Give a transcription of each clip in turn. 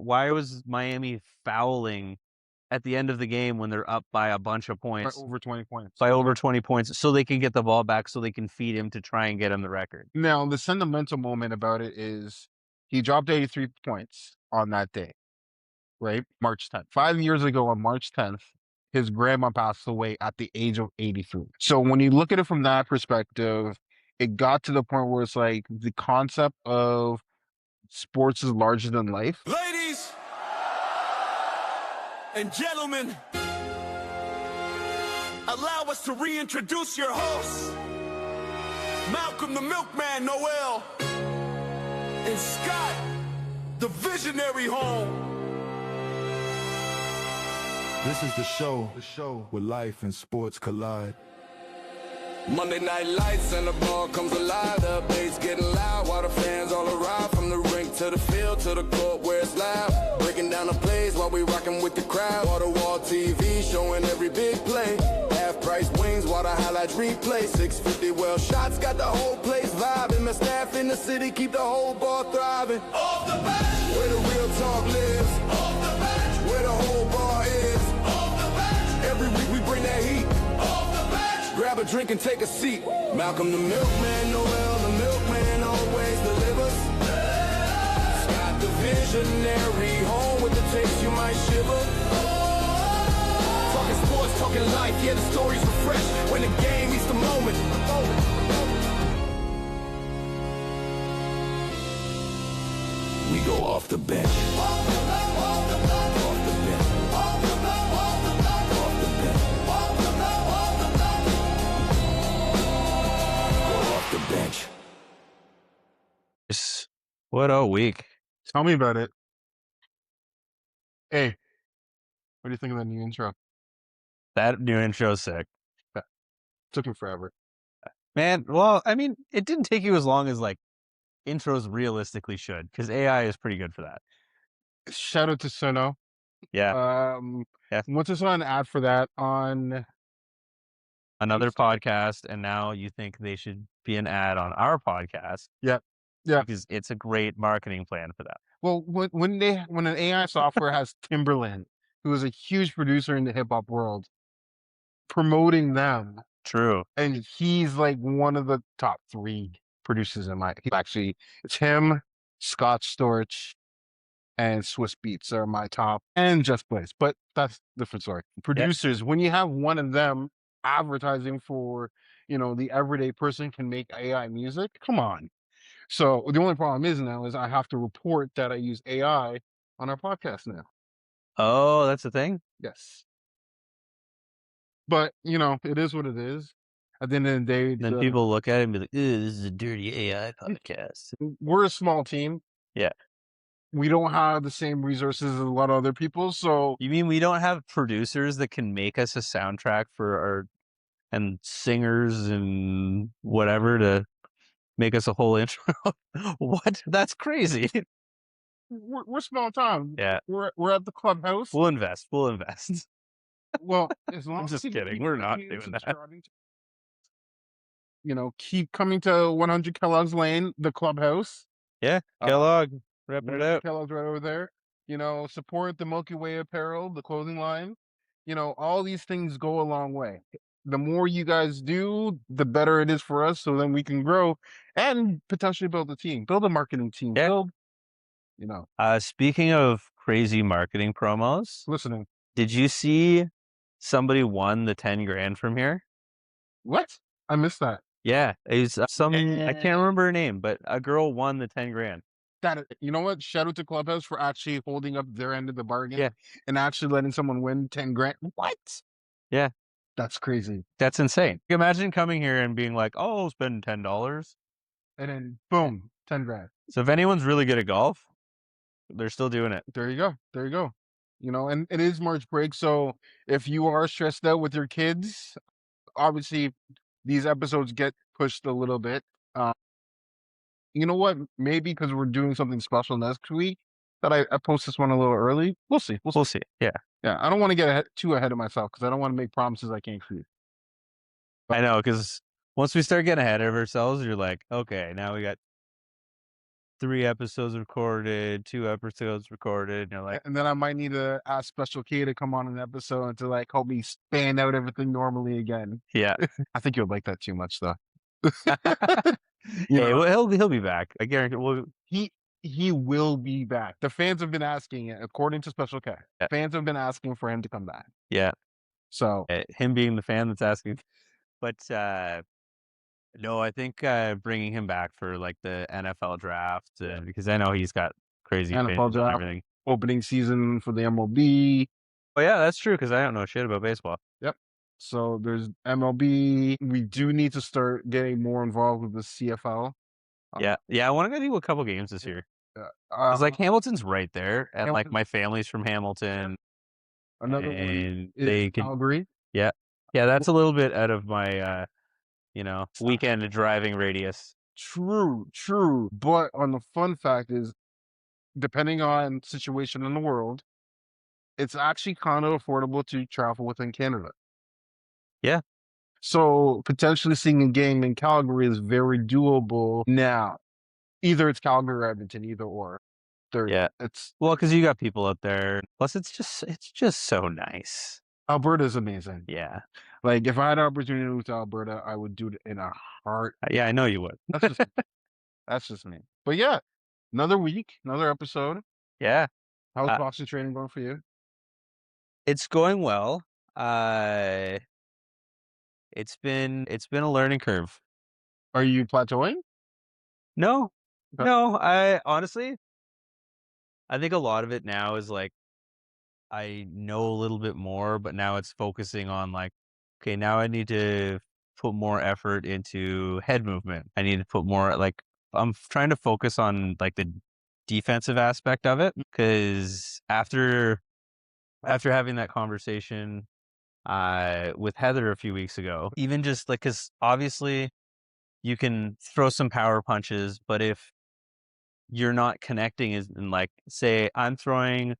why was Miami fouling at the end of the game when they're up by a bunch of By points, over 20 points. by over 20 points, so they can get the ball back, so they can feed him to try and get him the record. Now, the sentimental moment about it is he dropped 83 points on that day, right? March 10th. 5 years ago on March 10th, his grandma passed away at the age of 83. So when you look at it from that perspective, it got to the point where it's like the concept of sports is larger than life. Ladies and gentlemen, allow us to reintroduce your hosts, Malcolm the Milkman Noel, and Scott, the visionary home. This is the show where life and sports collide. Monday night lights and the ball comes alive. The bass getting loud while the fans all arrive. From the rink to the field to the court where it's loud. Breaking down the plays while we rocking with the crowd. Wall-to-wall TV showing every big play. Half-price wings while the highlights replay. 650 well shots got the whole place vibing. My staff in the city keep the whole ball thriving. Off the bench, where the real talk lives. Off the bench, where the whole bar is. Off the bench, every week we bring that heat. Grab a drink and take a seat. Malcolm the Milkman, Noel the Milkman always delivers. Scott the visionary, home with the taste you might shiver. Talking sports, talking life, yeah, the stories refresh. When the game meets the moment. We go off the bench. Off the bench. Off the bench. Off the bench. Off the bench. Off the bench. Off the bench. The bench. What a week. Tell me about it. Hey, what do you think of that new intro? That new intro's sick. Took me forever. Man, well, I mean, it didn't take you as long as like intros realistically should, because AI is pretty good for that. Shout out to Sono. Yeah. Yeah. Once I saw an ad for that on Another podcast, and now you think they should be an ad on our podcast. Yeah. Because it's a great marketing plan for that. Well, when an AI software has Timberland, who is a huge producer in the hip hop world, promoting them. True. And he's like one of the top 3 producers in it's him, Scott Storch, and Swiss Beats are my top, and Just Blaze. But that's a different story. Producers, when you have one of them advertising for, the everyday person can make AI music, come on. So the only problem is I have to report that I use AI on our podcast now. Oh, that's the thing? Yes. But, it is what it is. At the end of the day, then people look at it and be like, this is a dirty AI podcast. We're a small team. Yeah. We don't have the same resources as a lot of other people. So you mean we don't have producers that can make us a soundtrack for our and singers and whatever to make us a whole intro? What? That's crazy. We're small time. Yeah. We're at the clubhouse. We'll invest. Well, as long I'm as just kidding. We're not doing that. Keep coming to 100 Kellogg's Lane, the clubhouse. Yeah, Kellogg, wrapping it out. Kellogg's right over there. Support the Milky Way apparel, the clothing line. All these things go a long way. The more you guys do, the better it is for us. So then we can grow and potentially build a team, build a marketing team. Yeah. Speaking of crazy marketing promos, listening. Did you see somebody won the 10 grand from here? What? I missed that. Yeah, it's I can't remember her name, but a girl won the 10 grand. You know what? Shout out to Clubhouse for actually holding up their end of the bargain and actually letting someone win 10 grand. What? Yeah. That's crazy. That's insane. Imagine coming here and being like, oh, I'll spend $10. And then boom, 10 grand. So if anyone's really good at golf, they're still doing it. There you go. And it is March break. So if you are stressed out with your kids, obviously these episodes get pushed a little bit. You know what? Maybe because we're doing something special next week that I post this one a little early. We'll see. We'll see. Yeah. Yeah. I don't want to get too ahead of myself because I don't want to make promises I can't keep. I know, because once we start getting ahead of ourselves, you're like, okay, now we got 3 episodes recorded, 2 episodes recorded, and you're like, And then I might need to ask Special K to come on an episode and to like help me span out everything normally again. yeah. I think you'll like that too much though. Hey, well, he'll be back. I guarantee. Well, he will be back. The fans have been asking it, according to Special K. Yeah. Fans have been asking for him to come back. yeah, So him being the fan that's asking, but no, I think bringing him back for like the NFL draft because I know he's got crazy NFL opinions on draft, everything. opening season for the MLB. Oh yeah, that's true because I don't know shit about baseball. Yep. So there's MLB. We do need to start getting more involved with the CFL. Yeah, I want to go do a couple games this year. It's like Hamilton's right there, and like my family's from Hamilton. Another one and is they can, Calgary. yeah, that's a little bit out of my weekend driving radius. True. But on the fun fact is, depending on situation in the world, it's actually kind of affordable to travel within Canada. Yeah. So potentially seeing a game in Calgary is very doable now. Either it's Calgary or Edmonton, either or. Yeah. It's Well, because you got people up there. Plus, it's just so nice. Alberta's amazing. Yeah. Like if I had an opportunity to move to Alberta, I would do it in a heart. Yeah, I know you would. That's just me. But yeah, another week, another episode. Yeah. How's boxing training going for you? It's going well. It's been a learning curve. Are you plateauing? No. Okay. No, I honestly I think a lot of it now is like I know a little bit more, but now it's focusing on like, okay, now I need to put more effort into head movement. I need to put more like I'm trying to focus on like the defensive aspect of it because after having that conversation with Heather a few weeks ago, even just like because obviously you can throw some power punches, but if you're not connecting is and like say I'm throwing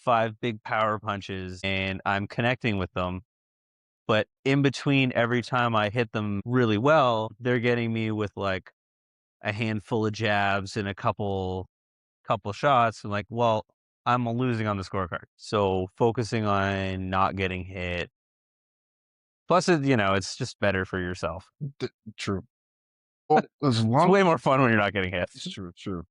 5 big power punches and I'm connecting with them, but in between every time I hit them really well, they're getting me with like a handful of jabs and a couple shots. And like, well, I'm losing on the scorecard. So focusing on not getting hit. Plus, it's just better for yourself. True. Well, It's way more fun when you're not getting hit. It's true.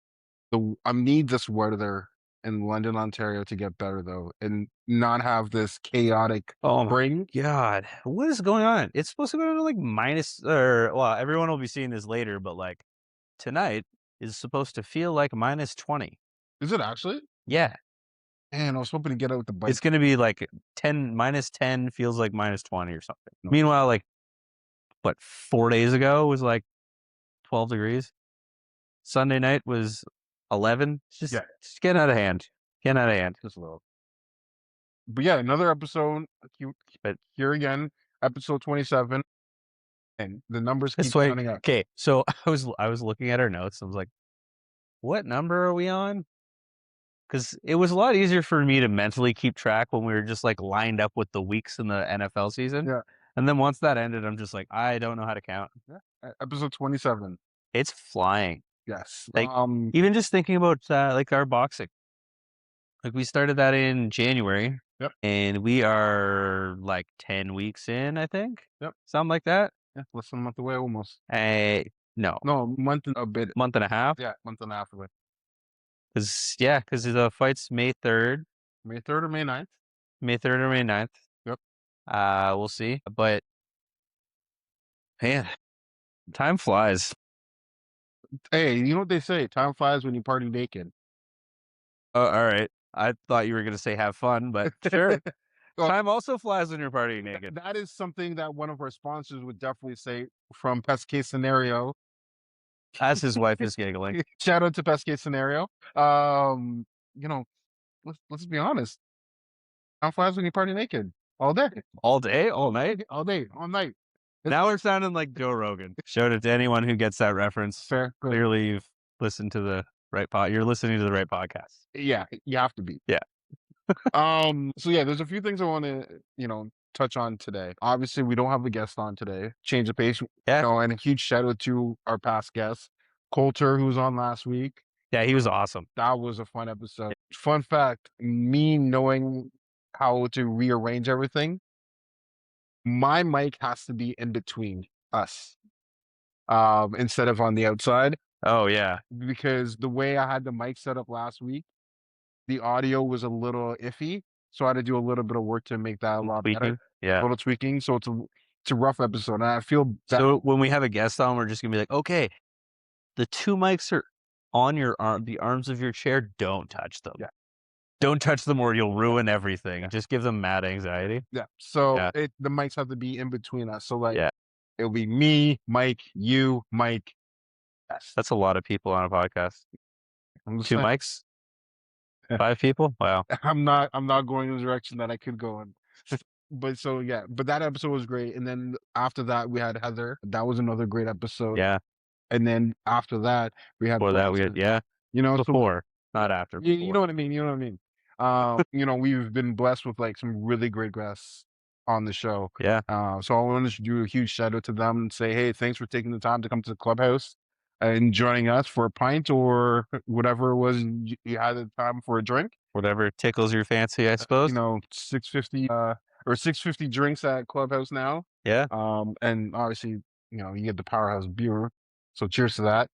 I need this weather in London, Ontario to get better though, and not have this chaotic spring. God, what is going on? It's supposed to go to like minus, or well, everyone will be seeing this later, but like tonight is supposed to feel like minus 20. Is it actually? Yeah. Man, I was hoping to get out with the bike. It's going to be like minus 10 feels like minus 20 or something. No. Meanwhile, like, 4 days ago was like 12 degrees. Sunday night was 11. It's just getting out of hand. Just a little. But yeah, another episode. But here again, episode 27. And the numbers keep running up. Okay, so I was looking at our notes. I was like, what number are we on? Because it was a lot easier for me to mentally keep track when we were just like lined up with the weeks in the NFL season. Yeah. And then once that ended, I'm just like, I don't know how to count. Yeah. Episode 27. It's flying. Yes. Like even just thinking about like our boxing. Like we started that in January. Yep. And we are like 10 weeks in, I think. Yep. Something like that. Yeah, less than a month away almost. No, month and a bit. Month and a half. Yeah, month and a half away. Because the fight's May 3rd. May 3rd or May 9th? May 3rd or May 9th. Yep. We'll see. But man, time flies. Hey, you know what they say? Time flies when you party naked. Oh, all right. I thought you were gonna say have fun, but sure. Well, time also flies when you're partying naked. That is something that one of our sponsors would definitely say from Best Case Scenario. As his wife is giggling. Shout out to Best Case Scenario. Let's be honest. Time flies when you party naked. All day. All day? All night? All day. All night. Now we're sounding like Joe Rogan. Shout out to anyone who gets that reference. Fair. Clearly you've listened to the right You're listening to the right podcast. Yeah, you have to be. Yeah. So yeah, there's a few things I want to, touch on today. Obviously, we don't have a guest on today. Change the pace. Yeah. And a huge shout out to our past guest, Coulter, who was on last week. Yeah, he was awesome. That was a fun episode. Fun fact, me knowing how to rearrange everything, my mic has to be in between us, instead of on the outside, Oh yeah, because the way I had the mic set up last week, the audio was a little iffy. So I had to do a little bit of work to make that a lot better. tweaking. Yeah. A little tweaking. So it's a rough episode. And I feel that So when we have a guest on, we're just gonna be like, okay, the two mics are on your arm, the arms of your chair. Don't touch them. Yeah. Don't touch them, or you'll ruin everything. Yeah. Just give them mad anxiety. yeah. So Yeah. the mics have to be in between us. So like Yeah, it'll be me, Mike, you, Mike. Yes. that's a lot of people on a podcast. I'm just 2 saying. mics, 5 people. Wow. I'm not going in the direction that I could go in. But so yeah, but that episode was great. And then after that we had Heather. That was another great episode. Yeah. And then after that we had Before that, we had Bronson. You know, so before, not after. you know what I mean. You know what I mean. You know, we've been blessed with like some really great guests on the show. Yeah. So I wanted to do a huge shout out to them and say, hey, thanks for taking the time to come to the clubhouse and joining us for a pint or whatever it was you had the time for a drink. Whatever tickles your fancy, I suppose. You know, 650 or 650 drinks at Clubhouse now. Yeah. And obviously, you know, you get the powerhouse beer. So cheers to that.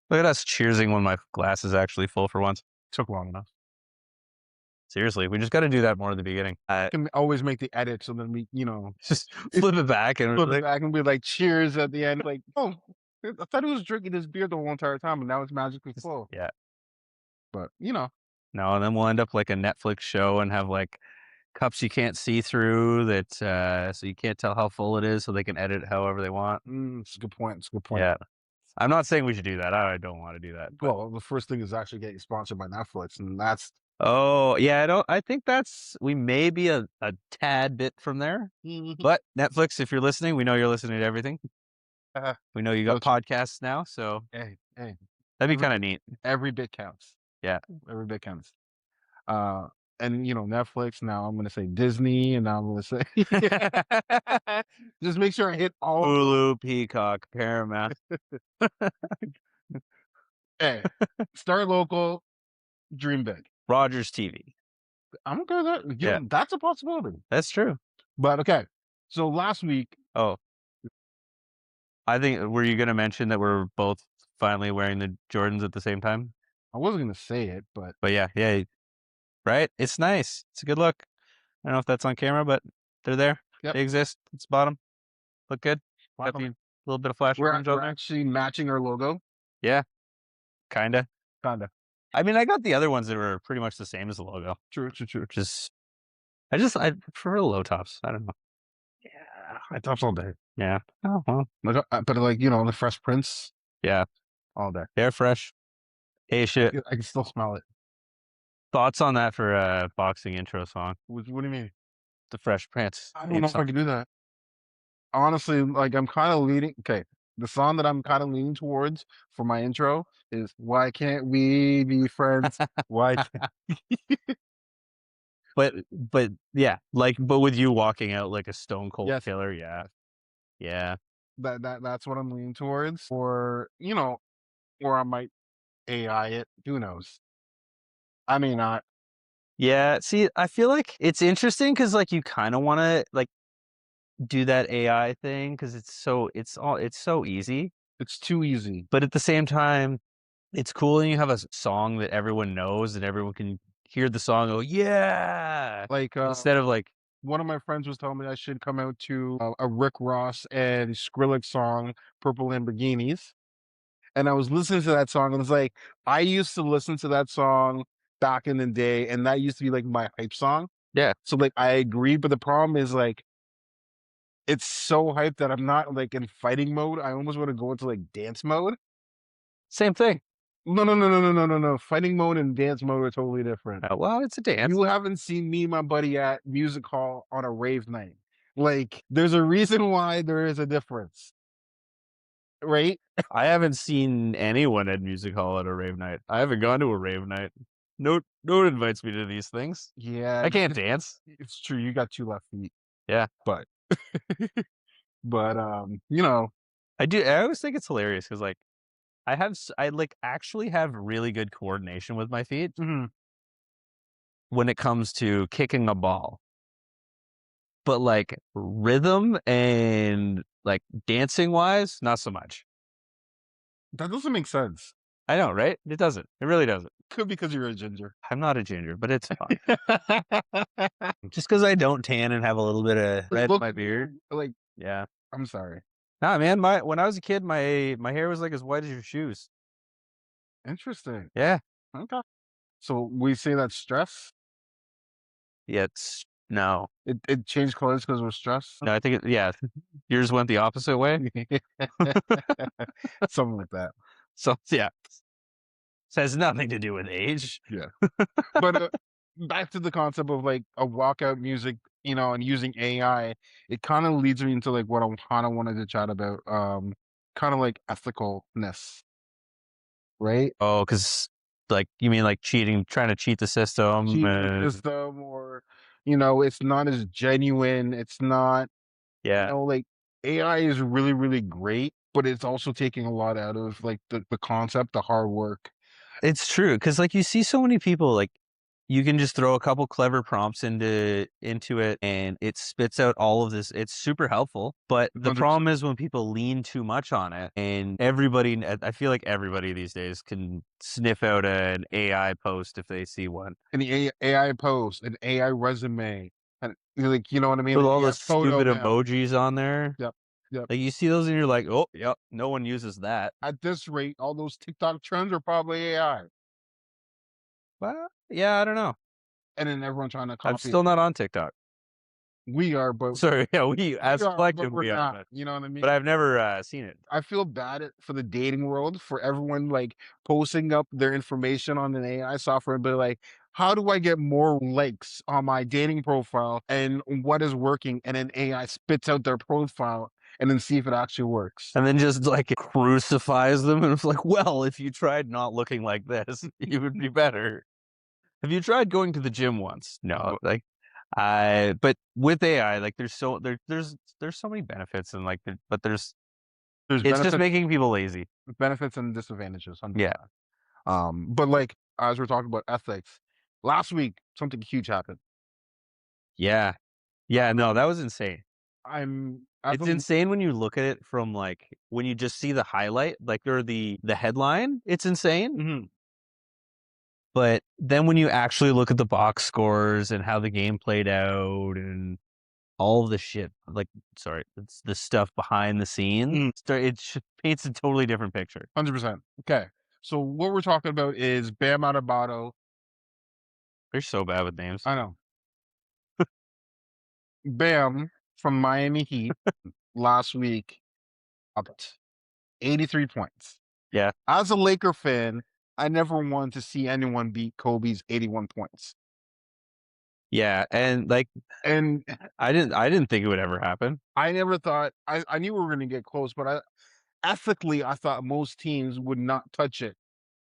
Look at us cheersing when my glass is actually full for once. Took long enough. Seriously, we just got to do that more at the beginning. I can always make the edit so then we, you know, Just flip it back and flip it back and be like cheers at the end. Like, oh, I thought he was drinking this beer the whole entire time, and now it's magically full. yeah. But you know, No, and then we'll end up like a Netflix show and have like cups you can't see through that, so you can't tell how full it is, so they can edit it however they want. it's a good point. It's a good point. Yeah. I'm not saying we should do that. I don't want to do that. But... Well, the first thing is actually getting sponsored by Netflix, and that's Oh yeah, I think we may be a tad bit from there. But Netflix, if you're listening, we know you're listening to everything. We know you got podcasts now, so hey, that'd be kind of neat. Every bit counts. Yeah, every bit counts. And you know, Netflix. Now I'm going to say Disney, and now I'm going to say just make sure I hit all Hulu, Peacock, Paramount. Hey, start local, dream big. Rogers TV. I'm okay with that. Yeah, that's a possibility. That's true. But okay, so last week. Oh, I think were you going to mention that we're both finally wearing the Jordans at the same time? I wasn't going to say it, but yeah, right. It's nice. It's a good look. I don't know if that's on camera, but they're there. Yep. They exist. It's bottom. Look good. Got a little bit of flash. We're actually matching our logo. Yeah, kinda. I mean, I got the other ones that were pretty much the same as the logo. True. Just, I prefer the low tops. I don't know. Yeah, high tops all day. Yeah. Oh well. But like, you know, the Fresh Prince. Yeah. All day. They're fresh. Hey, shit. I can still smell it. Thoughts on that for a boxing intro song? What do you mean? The Fresh Prince. I don't know if I can do that. Honestly, like I'm kind of leading. Okay, the song that I'm kind of leaning towards for my intro is "Why Can't We Be Friends?" Why? But yeah, like but with you walking out like a stone cold killer, yeah. That's what I'm leaning towards. Or you know, or I might AI it. Who knows? I may not. Yeah. See, I feel like it's interesting because like you kind of want to like do that AI thing because it's so easy. It's too easy. But at the same time, it's cool and you have a song that everyone knows and everyone can hear the song and go, yeah. Like instead of like one of my friends was telling me I should come out to a Rick Ross and Skrillex song, Purple Lamborghinis. And I was listening to that song and it's like, I used to listen to that song back in the day and that used to be like my hype song. Yeah. So like, I agree. But the problem is like, it's so hyped that I'm not like in fighting mode. I almost want to go into like dance mode. Same thing. No. Fighting mode and dance mode are totally different. Well, it's a dance. You haven't seen me and my buddy at music hall on a rave night. Like, there's a reason why there is a difference. Right? I haven't seen anyone at music hall at a rave night. I haven't gone to a rave night. No one invites me to these things. Yeah. I can't dance. It's true. You got 2 left feet. Yeah. But you know. I always think it's hilarious because like I like actually have really good coordination with my feet Mhm. when it comes to kicking a ball. But like rhythm and like dancing wise, not so much. That doesn't make sense. I know, right? It doesn't. It really doesn't. Could be because you're a ginger. I'm not a ginger, but it's fine. Just because I don't tan and have a little bit of red in my beard. Like, Yeah. I'm sorry. Nah, man. When I was a kid, my hair was like as white as your shoes. Interesting. Yeah. Okay. So we say that's stress. Yeah. It's no. It changed colors because of stress. No, I think yeah. Yours went the opposite way. Something like that. So yeah. This has nothing to do with age. Yeah. But back to the concept of like a walkout music, and using AI, it kind of leads me into like what I kind of wanted to chat about, kind of like ethicalness, right? Oh, because like you mean like cheating, trying to cheat the system. Cheat the system, or it's not as genuine. It's not, Yeah. like AI is really, really great, but it's also taking a lot out of like the concept, the hard work. It's true because like you see so many people like you can just throw a couple clever prompts into it and it spits out all of this. It's super helpful, but the 100%. problem is when people lean too much on it and everybody I feel like everybody these days can sniff out an AI post if they see one. An AI post, an AI resume, and like, you know what I mean? With An all AI the photo stupid now. emojis on there. Yep. Yep. Like you see those and you're like, "Oh, yep, no one uses that." At this rate, all those TikTok trends are probably AI, Well, yeah, I don't know. and then everyone trying to I'm copy it. still not on TikTok. We are, but Sorry, yeah, we we as are, but collective we're we are, not. You know what I mean? but I've never seen it. I feel bad for the dating world, for everyone like posting up their information on an AI software and be like, how do I get more likes on my dating profile and what is working? And then AI spits out their profile and then see if it actually works. And then just like crucifies them and it's like, well, if you tried not looking like this, you would be better. Have you tried going to the gym once? No, like I but with AI, like there's so many benefits and like but There's it's just benefits, making people lazy. benefits and disadvantages. Yeah. 100%. But like as we're talking about ethics, last week something huge happened. Yeah. Yeah, no, that was insane. I'm as It's a insane when you look at it from like when you just see the highlight, like or the headline, it's insane. Mhm. But then when you actually look at the box scores and how the game played out and all of the shit, like, sorry, it's the stuff behind the scenes, Mhm. paints a totally different picture. 100%. Okay. So what we're talking about is Bam Adebayo. They're so bad with names. I know. Bam from Miami Heat last week up 83 points. Yeah. As a Laker fan, I never wanted to see anyone beat Kobe's 81 points. Yeah. And like, And I didn't think it would ever happen. I never thought I knew we were gonna get close, but ethically I thought most teams would not touch it.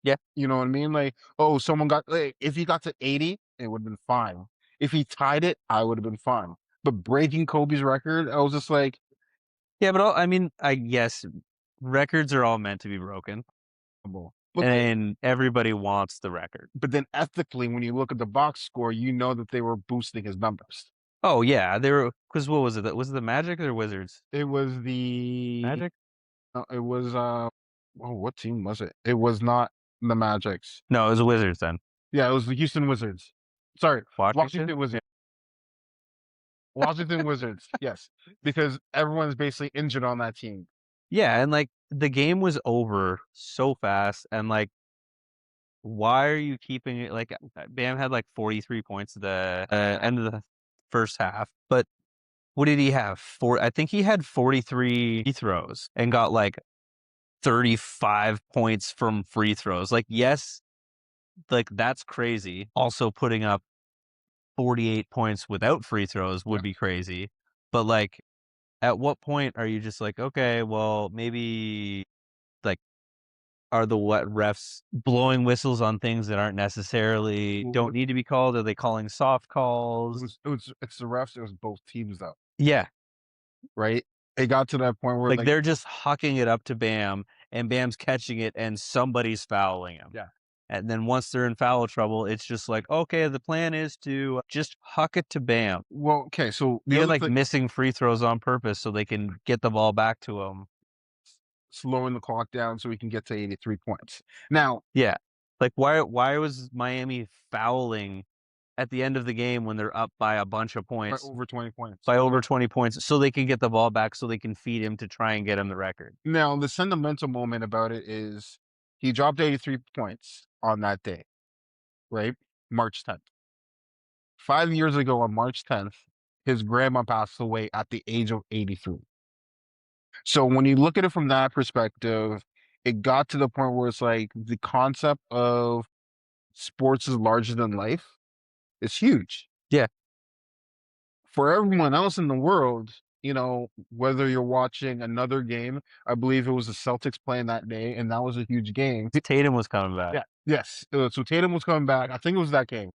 Yeah. You know what I mean? Like, oh, someone got like, if he got to 80, it would have been fine. If he tied it, I would have been fine. But breaking Kobe's record, I was just like, Yeah. But I mean, I guess records are all meant to be broken but and everybody wants the record. then ethically, when you look at the box score, you know that they were boosting his numbers. Oh yeah. They were, cause what was it? Was it the Magic or the Wizards? It was the Magic? it was oh, what team was it? It was not the Magics. No, it was the Wizards then. Yeah, it was the Houston Wizards. Sorry, Washington? Washington Wizards. Yes, because everyone's basically injured on that team. Yeah, and like the game was over so fast, and like, why are you keeping it? Like, Bam had like 43 points at the end of the first half, but what did he have? I think he had 43 free throws and got like 35 points from free throws. Like, yes, like that's crazy. Also, putting up 48 points without free throws would Yeah. be crazy, but like, at what point are you just like, okay, well, maybe like are the what refs blowing whistles on things that aren't necessarily don't need to be called? Are they calling soft calls? It's the refs. It was both teams though, Yeah, right? It got to that point where Like, they're just hucking it up to Bam, and Bam's catching it, and somebody's fouling him. Yeah. And then once they're in foul trouble, it's just like, okay, the plan is to just huck it to Bam. Well, okay, so the Even other like thing, missing free throws on purpose so they can get the ball back to him. slowing the clock down so we can get to 83 points. Now, Yeah. Like, why was Miami fouling at the end of the game when they're up by a bunch of by points, over 20 points. by over 20 points, so they can get the ball back, so they can feed him to try and get him the record? Now, the sentimental moment about it is he dropped 83 points on that day, right? March 10th. 5 years ago on March 10th, his grandma passed away at the age of 83. So when you look at it from that perspective, it got to the point where it's like the concept of sports is larger than life is huge. Yeah. For everyone else in the world, whether you're watching another game, I believe it was the Celtics playing that day, and that was a huge game. Tatum was coming back. Yeah. Yes. So Tatum was coming back. I think it was that game,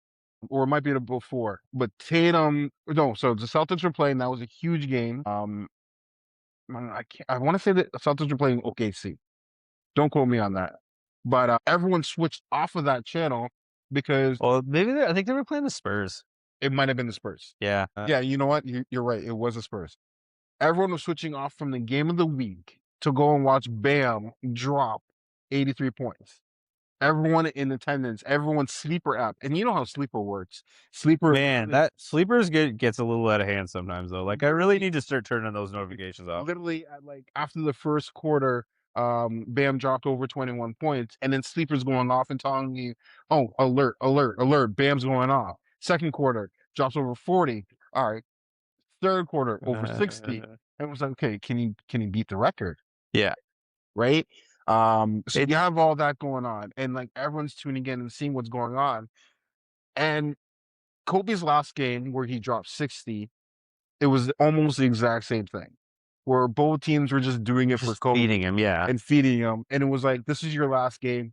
or it might be the before. But Tatum, no. So the Celtics were playing. That was a huge game. I can't. I want to say that the Celtics were playing OKC. Don't quote me on that. But everyone switched off of that channel because Well, maybe I think they were playing the Spurs. it might have been the Spurs. Yeah. Yeah, you know what? You're right. It was the Spurs. Everyone was switching off from the game of the week to go and watch Bam drop 83 points. Everyone in attendance, everyone's sleeper app. And you know how sleeper works. Sleeper, Man, that sleepers gets a little out of hand sometimes though. Like, I really need to start turning those notifications off. literally after the first quarter, Bam dropped over 21 points, and then sleepers going off and telling you, oh, alert, alert, alert, Bam's going off. Second quarter, drops over 40. All right. Third quarter, over 60. And it was like, okay, can he beat the record? Yeah. Right. So you have all that going on, and like everyone's tuning in and seeing what's going on. And Kobe's last game where he dropped 60, it was almost the exact same thing, where both teams were just doing it for Just Kobe feeding him, yeah. and feeding him. And it was like, this is your last game,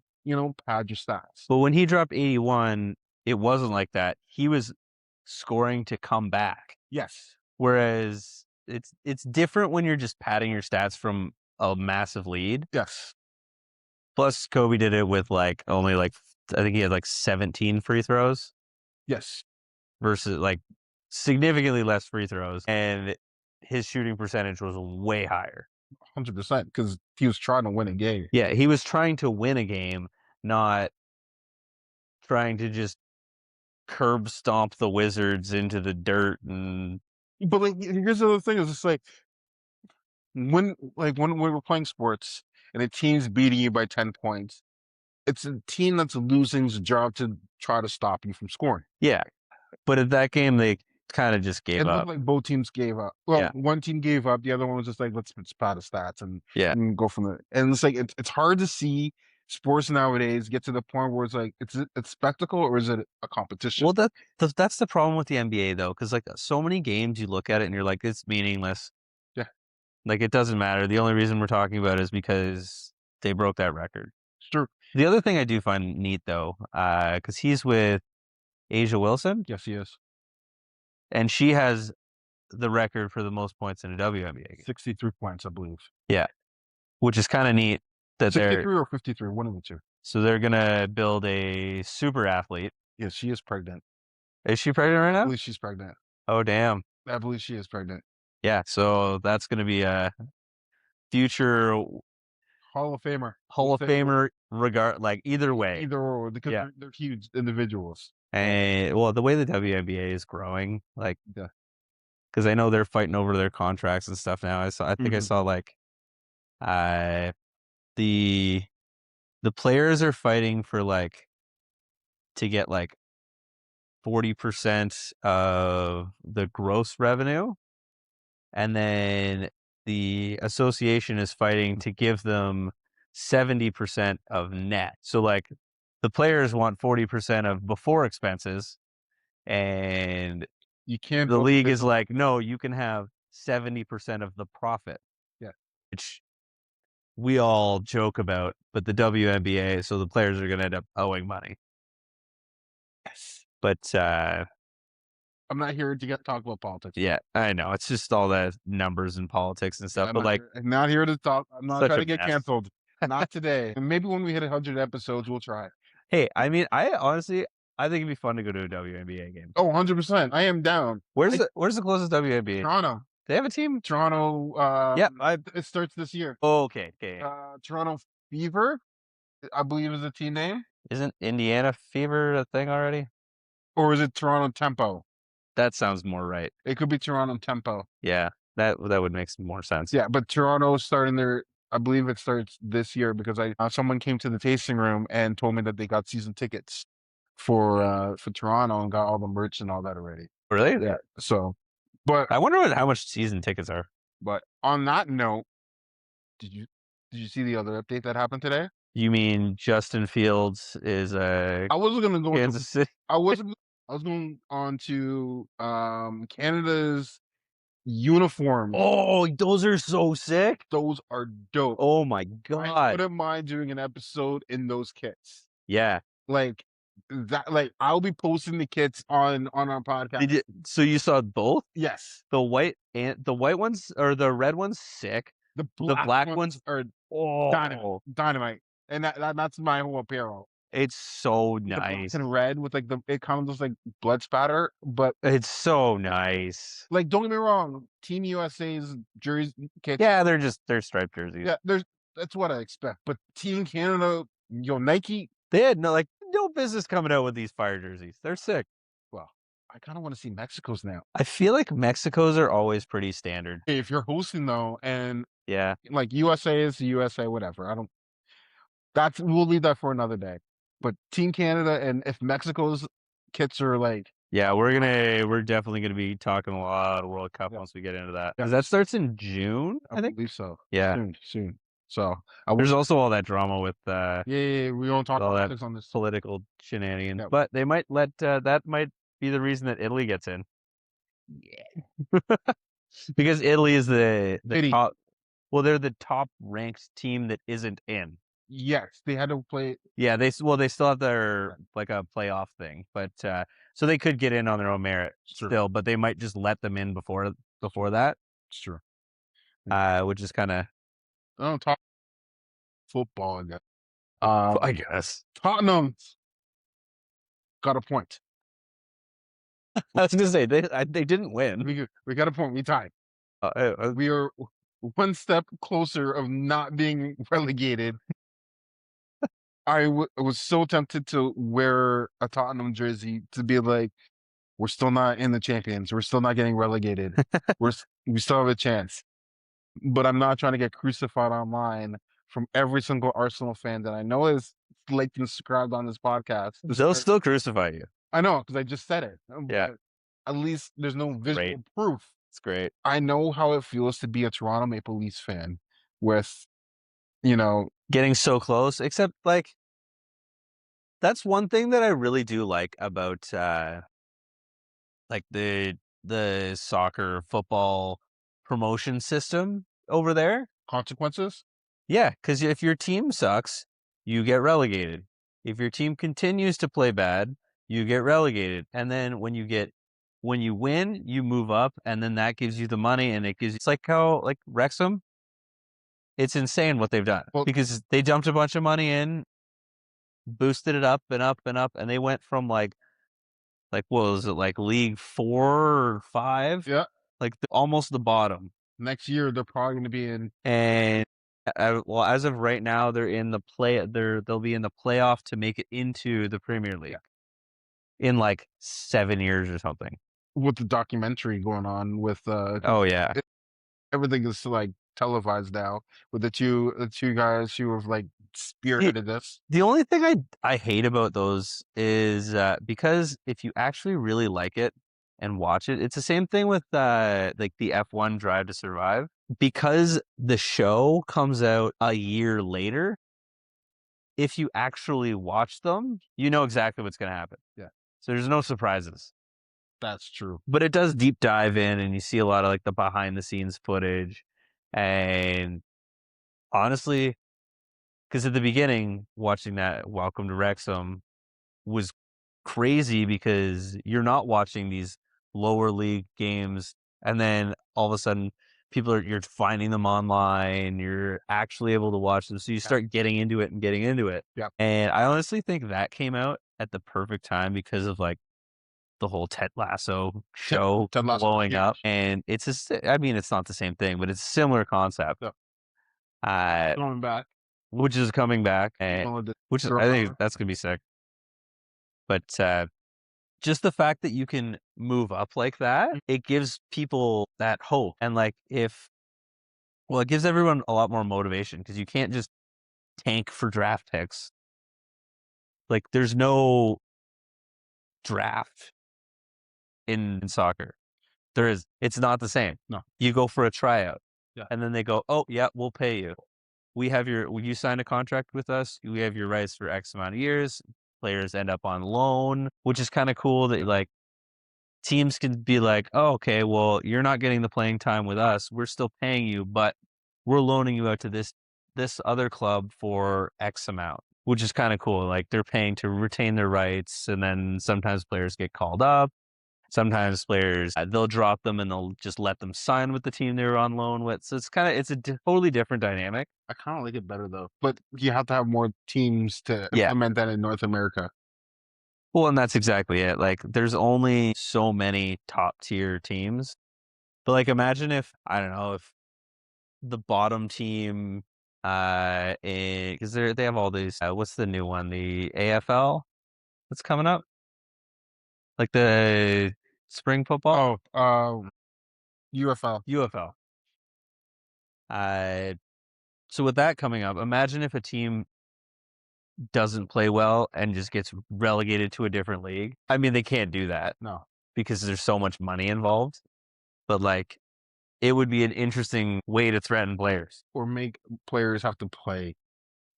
pad your stats. But when he dropped 81, it wasn't like that. He was scoring to come back. Yes. Whereas it's different when you're just padding your stats from a massive lead. Yes. Plus, Kobe did it with only I think he had 17 free throws Yes. versus significantly less free throws, and his shooting percentage was way higher. 100%, because he was trying to win a game. Yeah, he was trying to win a game, not trying to just curb stomp the Wizards into the dirt. But here's the other thing: is it's like when we're playing sports and a team's beating you by 10 points, it's a team that's losing's job to try to stop you from scoring. Yeah, but at that game they kind of just gave It up. looked like both teams gave up. Well, Yeah. one team gave up, the other one was just like, let's pad the stats and go from there. And it's like it's hard to see sports nowadays get to the point where it's like it's spectacle, or is it a competition? Well, that's the problem with the NBA though, because so many games you look at it and you're like, it's meaningless. Yeah. It doesn't matter. The only reason we're talking about it is because they broke that record. Sure. The other thing I do find neat though, because he's with Asia Wilson. Yes, he is. And she has the record for the most points in a WNBA game. 63 points, I believe. Yeah. Which is kind of neat that 63 or 53, one of the two. So they're gonna build a super athlete. Yes, she is pregnant. Is she pregnant right I now? believe she's pregnant. Oh damn. I believe she is pregnant. Yeah, so that's gonna be a future Hall of Famer. either way. Either or, because they're huge individuals. And the way the WNBA is growing, Yeah. because I know they're fighting over their contracts and stuff now. I think I saw the players are fighting for to get 40% of the gross revenue, and then the association is fighting to give them 70% of net. So the players want 40% of before expenses, and you can't. The league is like, no, you can have 70% of the profit. Yeah, which we all joke about, but the WNBA, so the players are going to end up owing money. Yes, but I'm not here to talk about politics. Yeah, I know. It's just all that numbers and politics and stuff. But like, I'm not here to talk. I'm not such trying a to get mess. canceled. Not today. And maybe when we hit 100 episodes, we'll try. Hey, I mean, I honestly, I think it'd be fun to go to a WNBA game. Oh, 100%. I am down. Where's the closest WNBA? Toronto. They have a team? Toronto. Yeah, it starts this year. oh, okay. Toronto Fever, I believe is the team name. Isn't Indiana Fever a thing already? Or is it Toronto Tempo? That sounds more right. It could be Toronto Tempo. Yeah, that would make some more sense. Yeah, but Toronto starting their, I believe it starts this year because someone came to the tasting room and told me that they got season tickets for Toronto and got all the merch and all that already. Really? Yeah. So, but I wonder how much season tickets are. But on that note, did you see the other update that happened today? You mean Justin Fields is I wasn't gonna go Kansas City? I was going on to Canada's uniforms. Oh, those are so sick. Those are dope. Oh my I god. wouldn't mind doing an episode in those kits. Yeah. Like that, like I'll be posting the kits on our podcast. So you saw both? Yes. The white ones or the red ones sick. The black ones are oh dynamite. And that's my whole apparel. it's so The black nice. and red with like it kind of looks like blood spatter, but It's so nice. like don't get me wrong, Team USA's jersey kits. Yeah, they're striped jerseys. Yeah, that's what I expect. But Team Canada, Nike, They had no business coming out with these fire jerseys. They're sick. well, I kind of want to see Mexico's now. I feel like Mexico's are always pretty standard. If you're hosting though, and Yeah. like USA is the USA, whatever. We'll leave that for another day. But Team Canada and if Mexico's kits are like, Yeah, we're definitely gonna be talking a lot of World Cup once we get into that. Because that starts in June, I think. believe so. Yeah. Soon. So There's also all that drama with yeah, we don't talk all that politics on this. political shenanigans. Yeah. But they might let that might be the reason that Italy gets in. Yeah. Because Italy is the top. Well, they're the top ranked team that isn't in. Yes, they had to play. Yeah, they still have their like a playoff thing, but so they could get in on their own merit still, but they might just let them in before that. It's true. Which is kind of I don't talk football again. I guess. Tottenham's got a point. I was gonna say they didn't win. We got a point. We tied. We are one step closer of not being relegated. I was so tempted to wear a Tottenham jersey to be like, we're still not in the champions. We're still not getting relegated. we still have a chance. But I'm not trying to get crucified online from every single Arsenal fan that I know is liked and subscribed on this podcast. They'll still crucify you. I know, because I just said it. Yeah. At least there's no visual proof. It's great. I know how it feels to be a Toronto Maple Leafs fan with, getting so close, except like that's one thing that I really do like about like the soccer football promotion system over there. consequences. Yeah, because if your team sucks, you get relegated. If your team continues to play bad, you get relegated. And then when you win, you move up, and then that gives you the money, and it's like how like Wrexham. It's insane what they've done because they dumped a bunch of money in, boosted it up and up and up, and they went from like what was it, like League 4 or 5? Yeah, like almost the bottom. Next year they're probably going to be in. And well, as of right now, they're in the they'll be in the playoff to make it into the Premier League in like 7 years or something. With the documentary going on with oh yeah, everything is like televised now with the two guys who have like spearheaded this. The only thing I hate about those is because if you actually really like it and watch it, it's the same thing with like the F1 Drive to Survive. Because the show comes out a year later, if you actually watch them, you know exactly what's going to happen. Yeah. So there's no surprises. That's true. But it does deep dive in, and you see a lot of like the behind the scenes footage. And honestly, because at the beginning, watching that Welcome to Wrexham was crazy because you're not watching these lower league games, and then all of a sudden you're finding them online, you're actually able to watch them, so you start getting into it and getting into it. Yeah. And I honestly think that came out at the perfect time because of like the whole Ted Lasso show Ted Lasso, blowing yeah. up, and I mean, it's not the same thing, but it's a similar concept. Yeah. Going back. Which is coming back, and which is, I think that's gonna be sick. But just the fact that you can move up like that, it gives people that hope, and like it gives everyone a lot more motivation because you can't just tank for draft picks. Like, there's no draft in soccer. There is. It's not the same. No. You go for a tryout. Yeah. And then they go, "Oh, yeah, we'll pay you. Will you sign a contract with us? We have your rights for X amount of years." Players end up on loan, which is kind of cool that like teams can be like, "Oh, okay, well, you're not getting the playing time with us. We're still paying you, but we're loaning you out to this other club for X amount," which is kind of cool. Like, they're paying to retain their rights, and then sometimes players get called up. Sometimes players, they'll drop them and they'll just let them sign with the team they were on loan with. So it's a totally different dynamic. I kind of like it better though, but you have to have more teams to Yeah. implement that in North America. Well, and that's exactly it. Like, there's only so many top tier teams. But like, imagine if, I don't know, if the bottom team, because they have all these, what's the new one? The AFL that's coming up? Like the spring football? UFL. UFL. So with that coming up, imagine if a team doesn't play well and just gets relegated to a different league. I mean, they can't do that No. because there's so much money involved. But like, it would be an interesting way to threaten players. Or make players have to play.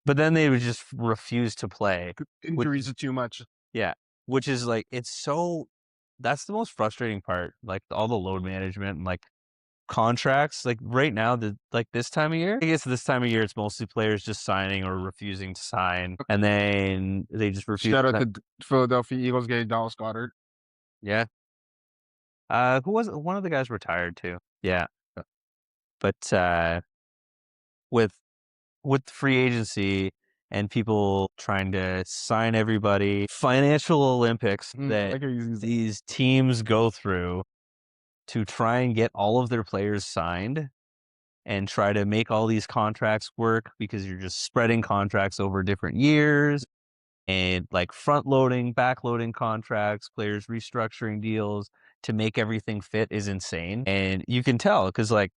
But then they would just refuse to play. Injuries are too much. Yeah. Which is like, that's the most frustrating part. Like, all the load management and like contracts, like right now, this time of year, I guess this time of year, it's mostly players just signing or refusing to sign. And then they just refuse. Shout out to Philadelphia Eagles getting Dallas Goedert. Yeah. Who was it? One of the guys retired too. Yeah. But with free agency and people trying to sign everybody, financial Olympics that these teams go through to try and get all of their players signed and try to make all these contracts work, because you're just spreading contracts over different years and like front loading, back loading contracts, players restructuring deals to make everything fit is insane. And you can tell because like,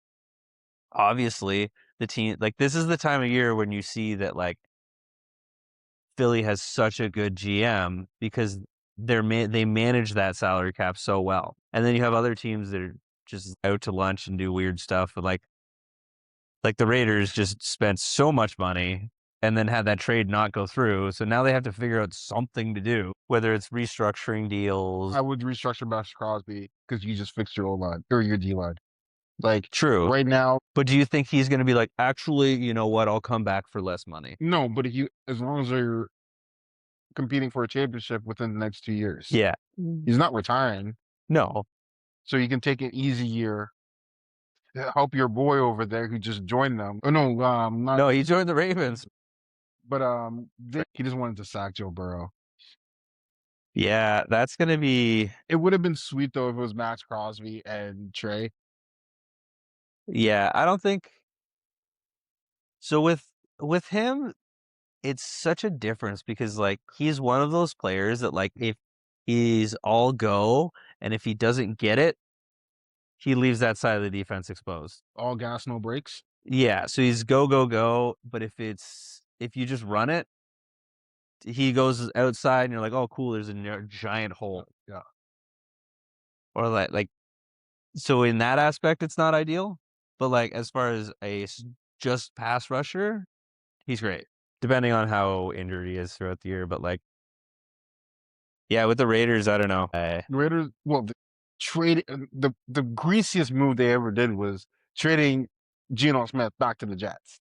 obviously the team, like, this is the time of year when you see that like Philly has such a good GM because they manage that salary cap so well. And then you have other teams that are just out to lunch and do weird stuff. But like the Raiders just spent so much money and then had that trade not go through. So now they have to figure out something to do, whether it's restructuring deals. I would restructure Max Crosby because you just fixed your O-line or your D-line. Like, True. Right now. But do you think he's going to be like, actually, you know what? I'll come back for less money. No, but as long as you're competing for a championship within the next 2 years. Yeah. He's not retiring. No. So you can take an easy year to help your boy over there who just joined them. Oh, no, not. No, he joined the Ravens. But he just wanted to sack Joe Burrow. Yeah, that's going to be. It would have been sweet, though, if it was Max Crosby and Trey. Yeah, I don't think. So with him, it's such a difference because like he's one of those players that like if he's all go and if he doesn't get it, he leaves that side of the defense exposed. All gas, no brakes. Yeah, so he's go go go, but if you just run it, he goes outside and you're like, oh cool, there's a giant hole. Yeah. Or like so in that aspect, it's not ideal. But like as far as just pass rusher, he's great. Depending on how injured he is throughout the year, but like, yeah, with the Raiders, I don't know. The Raiders, well, the greasiest move they ever did was trading Geno Smith back to the Jets.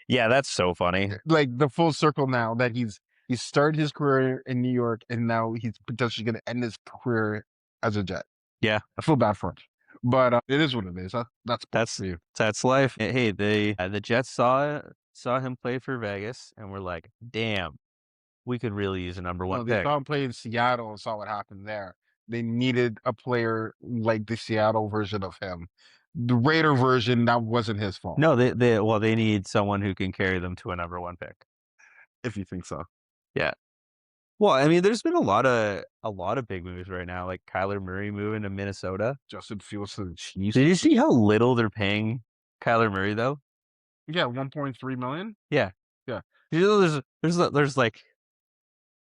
Yeah, that's so funny. Like the full circle now that he started his career in New York and now he's potentially going to end his career as a Jet. Yeah, I feel bad for him, but it is what it is. That's that's for you. that's life. Hey, the Jets saw him play for Vegas, and we're like, damn, we could really use a number one No, they pick. saw him play in Seattle and saw what happened there. They needed a player like the Seattle version of him. The Raider version, that wasn't his fault. No, they need someone who can carry them to a number one pick. If you think so. Yeah. Well, I mean, there's been a lot of big moves right now, like Kyler Murray moving to Minnesota. Justin Fields to the Chiefs. Did you see how little they're paying Kyler Murray though? Yeah, 1.3 million. Yeah. Yeah. You know, there's like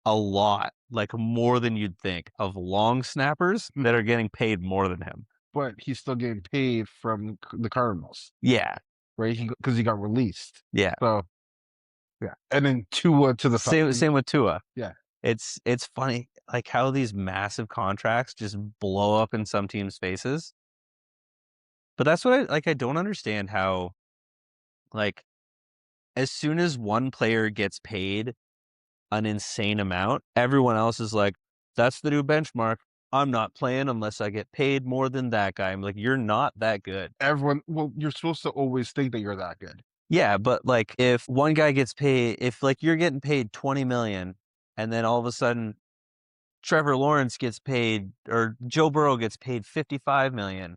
a lot, like more than you'd think, of long snappers that are getting paid more than him. But he's still getting paid from the Cardinals, Yeah. right? Because he got released. Yeah. So, yeah. And then Tua to the Same with Tua. Yeah. It's funny like how these massive contracts just blow up in some teams' faces. But that's what I don't understand how, like, as soon as one player gets paid an insane amount, everyone else is like, that's the new benchmark. I'm not playing unless I get paid more than that guy. I'm like, you're not that good. Everyone, well, you're supposed to always think that you're that good. Yeah, but like if one guy gets paid, if like you're getting paid 20 million and then all of a sudden Trevor Lawrence gets paid or Joe Burrow gets paid 55 million,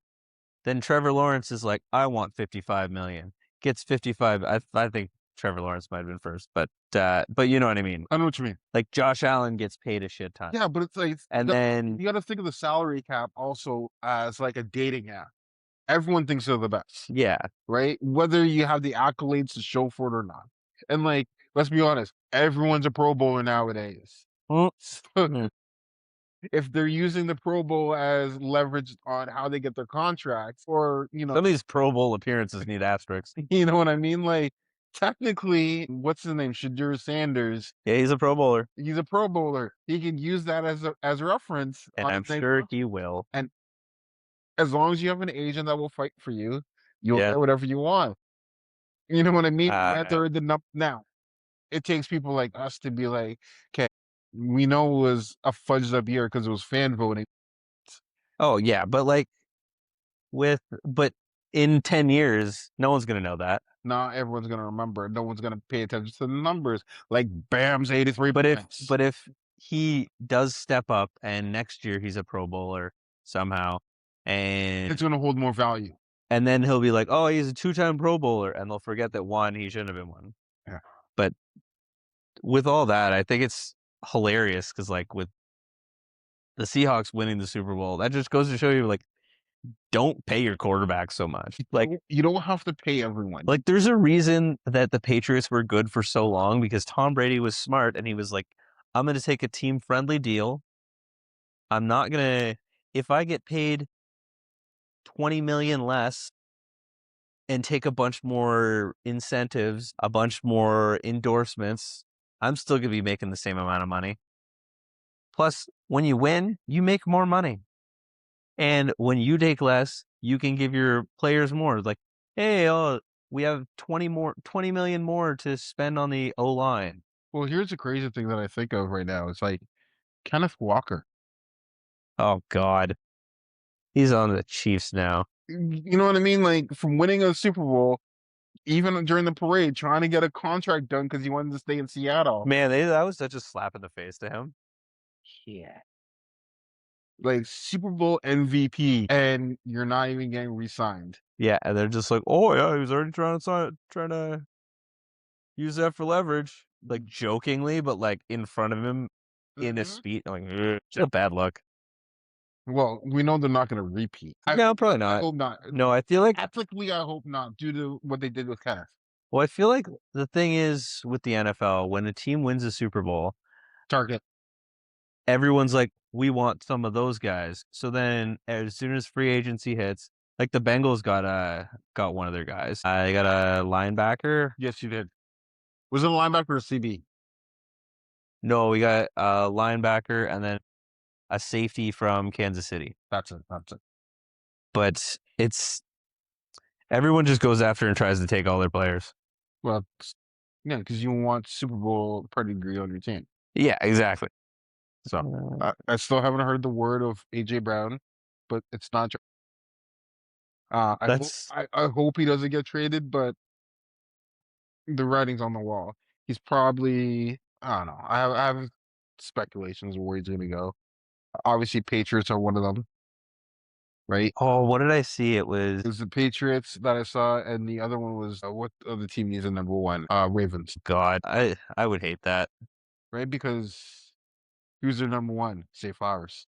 then Trevor Lawrence is like, I want 55 million. Gets 55. I think Trevor Lawrence might have been first, but you know what I mean. I know what you mean. Like Josh Allen gets paid a shit ton. Yeah, but it's like, And then you got to think of the salary cap also as like a dating app. Everyone thinks they're the best, yeah, right? Whether you have the accolades to show for it or not. And like, let's be honest, everyone's a Pro Bowler nowadays. Mm. So if they're using the Pro Bowl as leverage on how they get their contracts, or some of these Pro Bowl appearances need asterisks. you know what I mean? Like, technically, what's his name? Shadur Sanders. Yeah, he's a Pro Bowler, He's a Pro Bowler. He can use that as reference. and I'm sure he will. And as long as you have an agent that will fight for you, you'll Yeah. get whatever you want. You know what I mean? Uh, Whether now, it takes people like us to be like, okay, we know it was a fudged up year because it was fan voting. Oh yeah, but like but in 10 years, no one's gonna know that. Not everyone's gonna remember. No one's gonna pay attention to the numbers. Like Bam's 83 But points. if he does step up and next year he's a Pro Bowler somehow, and it's gonna hold more value. and then he'll be like, oh, he's a 2-time Pro Bowler, and they'll forget that one, he shouldn't have been one. Yeah. But with all that, I think it's hilarious because like with the Seahawks winning the Super Bowl, that just goes to show you like, don't pay your quarterback so much. Like You don't have to pay everyone. Like, there's a reason that the Patriots were good for so long because Tom Brady was smart and he was like, I'm going to take a team friendly deal. I'm not going to, if I get paid 20 million less and take a bunch more incentives, a bunch more endorsements, I'm still going to be making the same amount of money. Plus, when you win, you make more money. And when you take less, you can give your players more. Like, hey, we have 20 million more to spend on the O-line. Well, here's the crazy thing that I think of right now. It's like Kenneth Walker. Oh God. He's on the Chiefs now. You know what I mean? Like from winning a Super Bowl, even during the parade, trying to get a contract done because he wanted to stay in Seattle. Man, that was such a slap in the face to him. Yeah. Like Super Bowl MVP, and you're not even getting re-signed. Yeah, and they're just like, oh yeah, he was already trying to use that for leverage, like jokingly, but like in front of him in a speech. I'm like, just a bad look. Well, we know they're not going to repeat. No, probably I not. hope not. No, I feel like Ethically, I hope not, due to what they did with Kenneth. well, I feel like the thing is with the NFL, when a team wins a Super Bowl, Target. everyone's like, we want some of those guys. So then as soon as free agency hits, like the Bengals got one of their guys. They got a linebacker. Yes, you did. Was it a linebacker or a CB? No, we got a linebacker and then a safety from Kansas City. That's it. That's it. But it's everyone just goes after and tries to take all their players. Well, yeah, because you want Super Bowl pedigree on your team. Yeah, exactly. So I still haven't heard the word of AJ Brown. but it's not. That's I hope he doesn't get traded, but the writing's on the wall. He's probably I don't know. I have speculations of where he's going to go. Obviously, Patriots are one of them, right? oh, what did I see? It It was was the Patriots that I saw, and the other one was what other team needs a number one? Ravens, God. I would hate that. right? Because who's their number one? Say Flowers.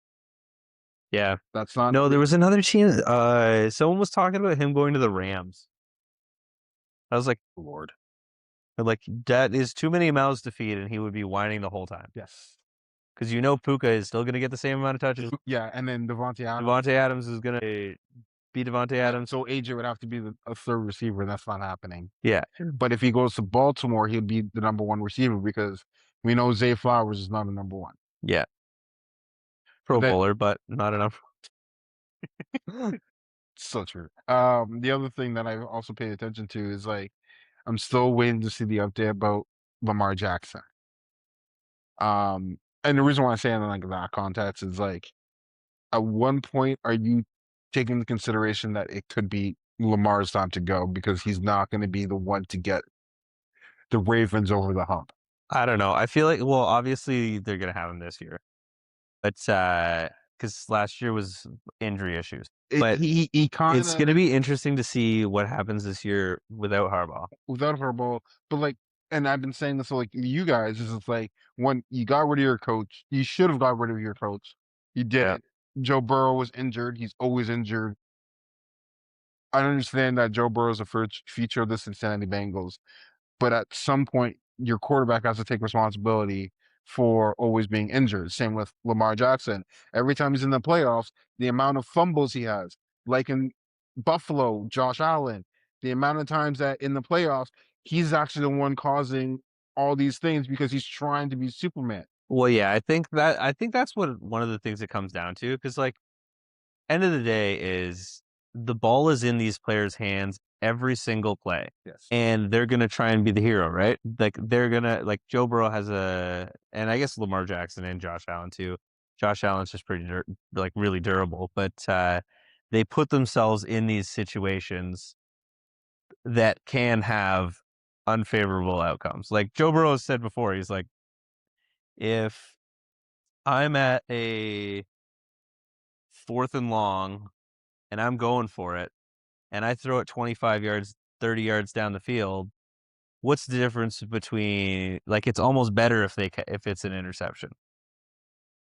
Yeah. That's not No, there was another team. Someone was talking about him going to the Rams. I was like, Lord. But like that is too many mouths to feed, and he would be whining the whole time. yes. Because you know Puka is still gonna get the same amount of touches. Yeah, and then Devontae Adams. Devontae Adams is gonna be Devontae Yeah, Adams. so AJ would have to be a third receiver, and that's not happening. Yeah. But if he goes to Baltimore, he'll be the number one receiver because we know Zay Flowers is not a number one. Yeah. But Pro then bowler, but not enough. so true. The other thing that I also paid attention to is like I'm still waiting to see the update about Lamar Jackson. And the reason why I say it in like that context is like at one point are you taking into consideration that it could be Lamar's time to go because he's not going to be the one to get the Ravens over the hump. I don't know. I feel like well, obviously they're gonna have him this year. But because last year was injury issues. But He kind it's gonna of be interesting to see what happens this year without Harbaugh. without Harbaugh, but like, and I've been saying this to like you guys is it's like when you got rid of your coach, you should have got rid of your coach. You Yeah. didn't. Joe Burrow was injured. He's always injured. I understand that Joe Burrow is a first feature of the Cincinnati Bengals, but at some point, your quarterback has to take responsibility for always being injured. Same with Lamar Jackson. Every time he's in the playoffs, the amount of fumbles he has, like in Buffalo, Josh Allen, the amount of times that in the playoffs, he's actually the one causing all these things because he's trying to be Superman. Well, yeah, I think that's what one of the things it comes down to. Because like end of the day is the ball is in these players' hands every single play. Yes. And they're gonna try and be the hero, right? Like they're gonna like Joe Burrow has and I guess Lamar Jackson and Josh Allen too. Josh Allen's just pretty like really durable, but they put themselves in these situations that can have unfavorable outcomes. Like Joe Burrow has said before, he's like, if I'm at a 4th and long and I'm going for it and I throw it 25 yards, 30 yards down the field, what's the difference between like it's almost better if if it's an interception?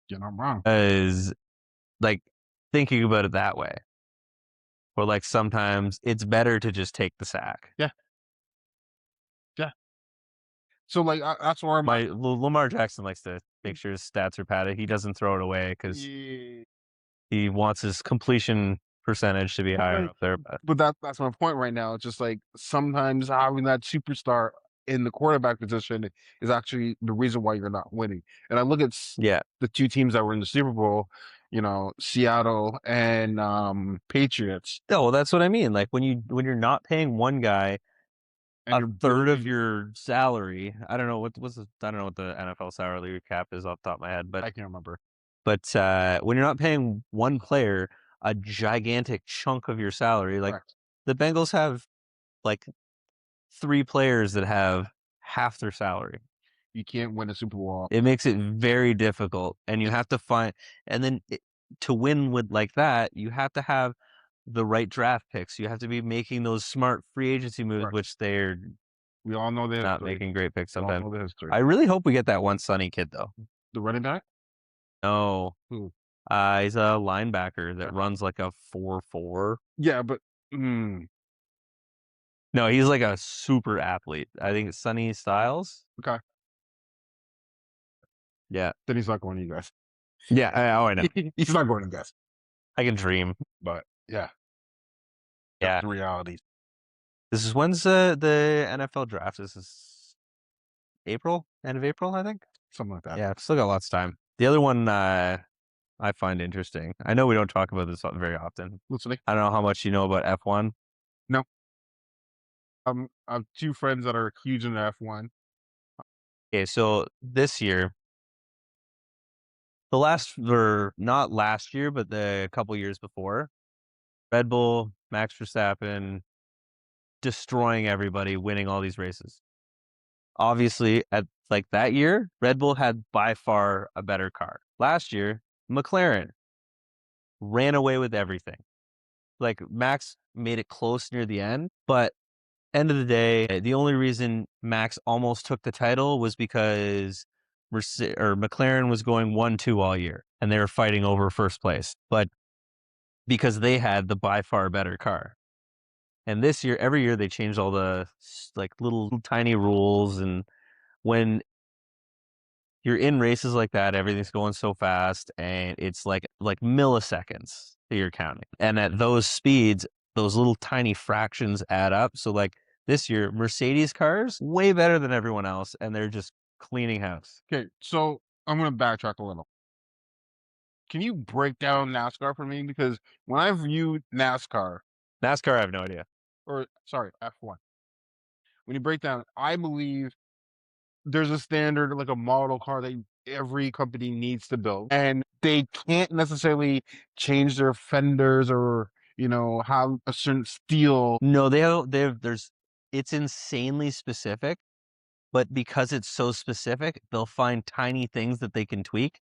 You're not wrong. Is like thinking about it that way. Or like sometimes it's better to just take the sack. Yeah. Yeah. So like that's where My Lamar Jackson likes to make sure his stats are padded. He doesn't throw it away because he wants his completion percentage to be higher up there. But that's my point right now. It's just like sometimes having that superstar in the quarterback position is actually the reason why you're not winning. And I look at Yeah. the two teams that were in the Super Bowl, Seattle and Patriots. Oh, well, that's what I mean. Like when you're not paying one guy And a you're third of building- your salary. I don't know what I don't know what the NFL salary cap is off the top of my head, I but can't remember. when you're not paying one player a gigantic chunk of your salary, like Correct. the Bengals have like 3 players that have half their salary. You can't win a Super Bowl. It makes it very difficult, and you have to find and then to win with like that, you have to have the right draft picks. You have to be making those smart free agency moves, Correct. which they're We all know the not history. making great picks We all sometimes. know the history. I really hope we get that one Sunny kid though. The running back? No, Who? he's a linebacker that Yeah. runs like a 4.4. Yeah, but No, he's like a super athlete. I think it's Sunny Styles. okay. Yeah, Then he's not going to you guys. yeah. I know. He's not going to you guys. I can dream. But yeah. Yeah. That's the reality. This is when's the NFL draft? This is April, end of April, I think. Something like that. Yeah, still got lots of time. The other one I find interesting. I know we don't talk about this very often. Listening. I don't know how much you know about F1. No. I have two friends that are huge into F1. Okay, so this year or not last year, but the couple years before, Red Bull, Max Verstappen destroying everybody, winning all these races. Obviously, at like that year, Red Bull had by far a better car. Last year, McLaren ran away with everything. Like Max made it close near the end, but end of the day, the only reason Max almost took the title was because McLaren was going 1-2 all year and they were fighting over first place. But because they had the by far better car. And this year, every year they changed all the like little tiny rules, and when you're in races like that, everything's going so fast and it's like milliseconds that you're counting. And at those speeds, those little tiny fractions add up. So like this year, Mercedes cars way better than everyone else, and they're just cleaning house. Okay, so I'm gonna backtrack a little. Can you break down NASCAR for me? Because when I view NASCAR, NASCAR, I have no idea. or sorry, F1, when you break down, I believe there's a standard, like a model car that every company needs to build, and they can't necessarily change their fenders or have a certain steel. No, there's it's insanely specific, but because it's so specific, they'll find tiny things that they can tweak.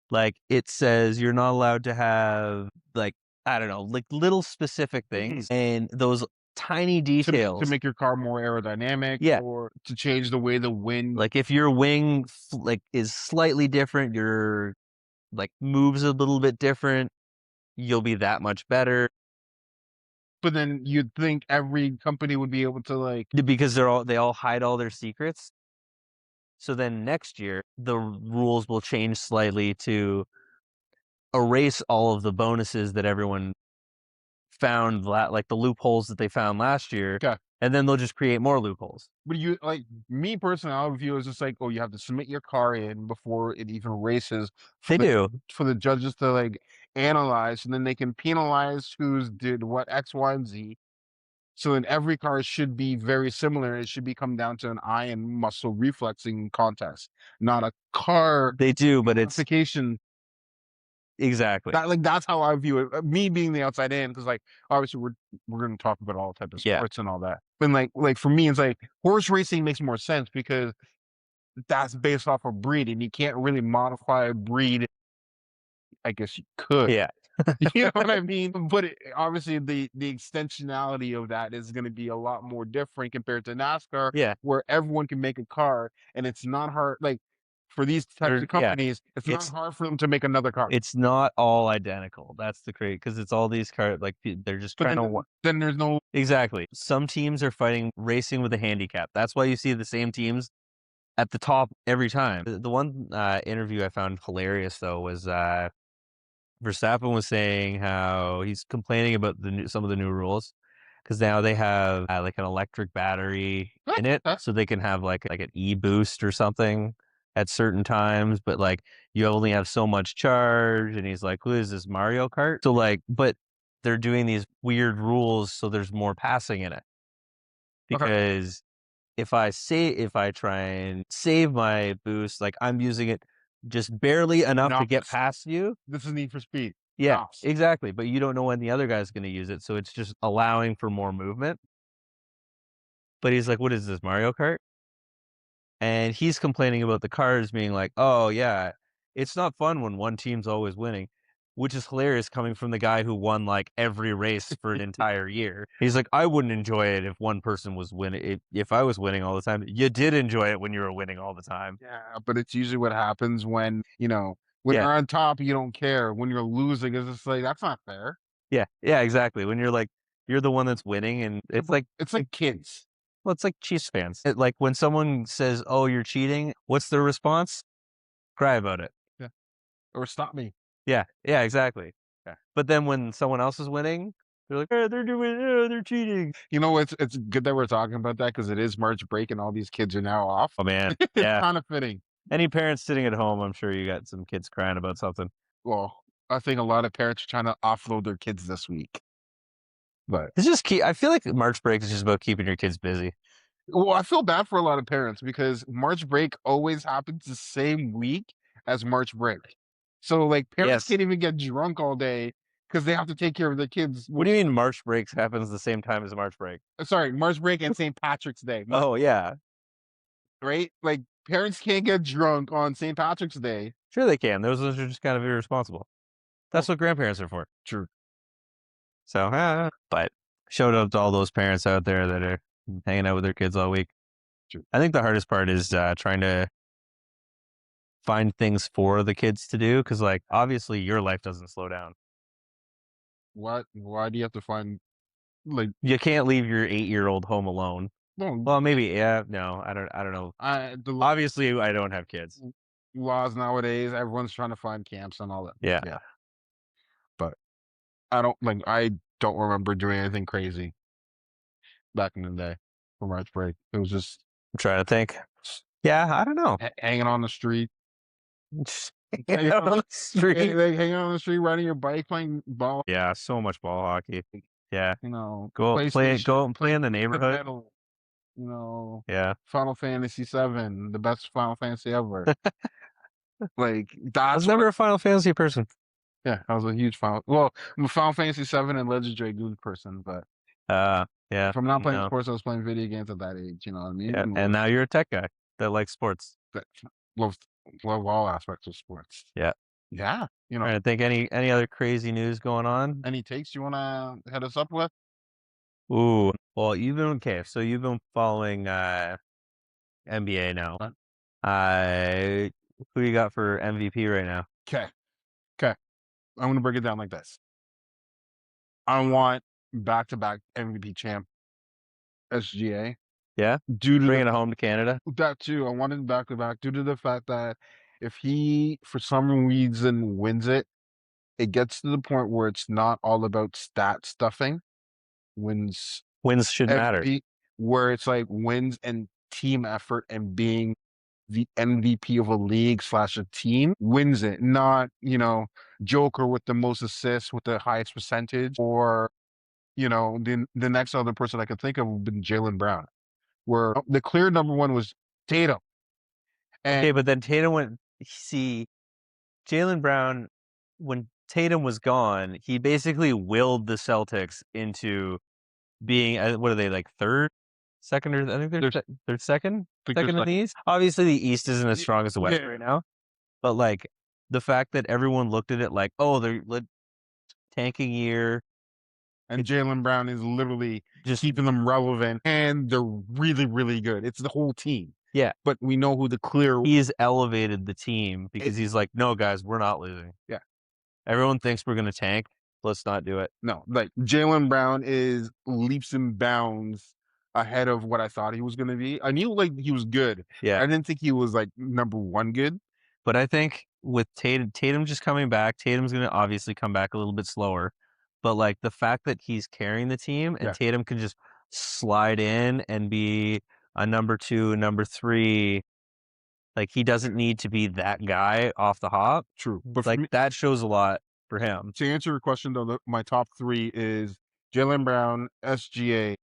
Like it says you're not allowed to have like, I don't know, like little specific things, and those tiny to details. make your car more aerodynamic, Yeah. or to change the way the wind. Like if your wing like is slightly different, your like moves a little bit different, you'll be that much better But then you'd think every company would be able to because they all hide all their secrets. So then next year the rules will change slightly to erase all of the bonuses that everyone found, like the loopholes that they found last year, Okay. and then they'll just create more loopholes. But you me personally, I would view it as just like, oh, you have to submit your car in before it even races They do. for the judges to analyze, and then they can penalize who's did what X, Y, and Z. So then every car should be very similar. It should be come down to an eye and muscle reflexing contest, not a car They do, but it's modification. exactly. That's how I view it. Me being the outside in, because obviously we're going to talk about all types of Yeah. sports and all that. But like for me, it's like horse racing makes more sense because that's based off of breed, and you can't really modify a breed. I guess you could. Yeah. You know what I mean? But obviously the extensionality of that is going to be a lot more different compared to NASCAR, Yeah. where everyone can make a car, and it's not hard. Like for these types of companies, it's not hard for them to make another car. It's not all identical. That's the great, because it's all these cars, like they're just But trying to then there's no exactly. Some teams are fighting racing with a handicap. That's why you see the same teams at the top every time. The one interview I found hilarious though was Verstappen was saying how he's complaining about some of the new rules because now they have like an electric battery in it, so they can have like an e-boost or something at certain times, but like you only have so much charge. And he's like, "Who is this, Mario Kart?" So like, but they're doing these weird rules so there's more passing in it, because if I try and save my boost, like I'm using it just barely enough to get past you. This is Need for Speed. Yeah, exactly. But you don't know when the other guy's going to use it, so it's just allowing for more movement. But he's like, "What is this, Mario Kart?" And he's complaining about the cars being like, "Oh yeah, it's not fun when one team's always winning," which is hilarious coming from the guy who won like every race for an entire year. He's like, "I wouldn't enjoy it if one person was winning. If I was winning all the time." You did enjoy it when you were winning all the time. Yeah, but it's usually what happens when when you're on top, you don't care. When you're losing, it's just like that's not fair. Yeah, yeah, exactly. When you're like, you're the one that's winning, and it's like kids. well, it's like Chiefs fans. Like when someone says, "Oh, you're cheating," what's their response? Cry about it. Yeah. Or stop me. Yeah, yeah, exactly. Yeah. But then when someone else is winning, they're like, "Oh, they're cheating." It's good that we're talking about that because it is March break and all these kids are now off. Oh man, It's yeah. kind of fitting. Any parents sitting at home, I'm sure you got some kids crying about something. Well, I think a lot of parents are trying to offload their kids this week. But It's just I feel like March break is just about keeping your kids busy. well, I feel bad for a lot of parents because March break always happens the same week as March break. So like parents Yes. can't even get drunk all day because they have to take care of their kids. What do you mean March breaks happens the same time as March break? Sorry, March break and St. Patrick's Day. Oh yeah, Right? Like parents can't get drunk on St. Patrick's Day. sure they can. Those are just kind of irresponsible. That's Well, what grandparents are for. true. So, but shout out to all those parents out there that are hanging out with their kids all week. True. I think the hardest part is trying to find things for the kids to do because, like, obviously your life doesn't slow down. What? Why do you have to find like? You can't leave your 8-year-old home alone. Well, Well, maybe, yeah, no, I don't know. the Obviously, I don't have kids. laws nowadays, everyone's trying to find camps and all that. Yeah. Yeah. But I don't remember doing anything crazy back in the day for March break. It was just I'm trying to think. Yeah, I don't know. hanging on the street, Hanging out on the street. hanging on the street, riding your bike, playing ball. Yeah, so much ball hockey. Yeah, You know, go and play in the the neighborhood. metal. You know, Yeah, Final Fantasy VII, the best Final Fantasy ever. Like I that's was never a Final Fantasy person. yeah, I was a huge Final. Well, I'm a Final Fantasy VII and Legends Dragoon person, but Yeah, if I'm not playing no, sports, I was playing video games at that age. You know what I mean? yeah, and now you're a tech guy that likes sports. That love love all aspects of sports. Yeah. Yeah, you know. Trying to think any other crazy news going on? Any takes you want to head us up with? Ooh, well, so you've been following NBA now. What? Who you got for MVP right now? Okay, okay. I'm gonna break it down like this. I want back-to-back MVP champ SGA. Yeah, Due to bringing it home to Canada. that too, I wanted back-to-back due to the fact that if he for some reason wins it, it gets to the point where it's not all about stat stuffing. Wins Wins should matter. MVP, where it's like wins and team effort and being the MVP of a league / a team wins it, not, Joker with the most assists with the highest percentage, or, the next other person I could think of would have been Jalen Brown, where the clear number one was Tatum. Okay, And but then Tatum went. See, Jalen Brown, when Tatum was gone, he basically willed the Celtics into being what are they, like third, second, or I think they're second, second in the East. Obviously, the East isn't as strong as the West right now, but like the fact that everyone looked at it like, oh, they're tanking year, and Jalen Brown is literally just keeping them relevant, and they're really, really good. It's the whole team. Yeah, but we know who the clear. He's elevated the team because he's like, no, guys, we're not losing. Yeah, everyone thinks we're gonna tank. Let's not do it. No, like Jalen Brown is leaps and bounds ahead of what I thought he was going to be. I knew like he was good. Yeah, I didn't think he was like number one good. But I think with Tatum just coming back, Tatum's going to obviously come back a little bit slower. But like the fact that he's carrying the team and Tatum can just slide in and be a number 2, number 3, like he doesn't need to be that guy off the hop. True, but like that shows a lot for him. To answer your question though, my top 3 is Jalen Brown, SGA,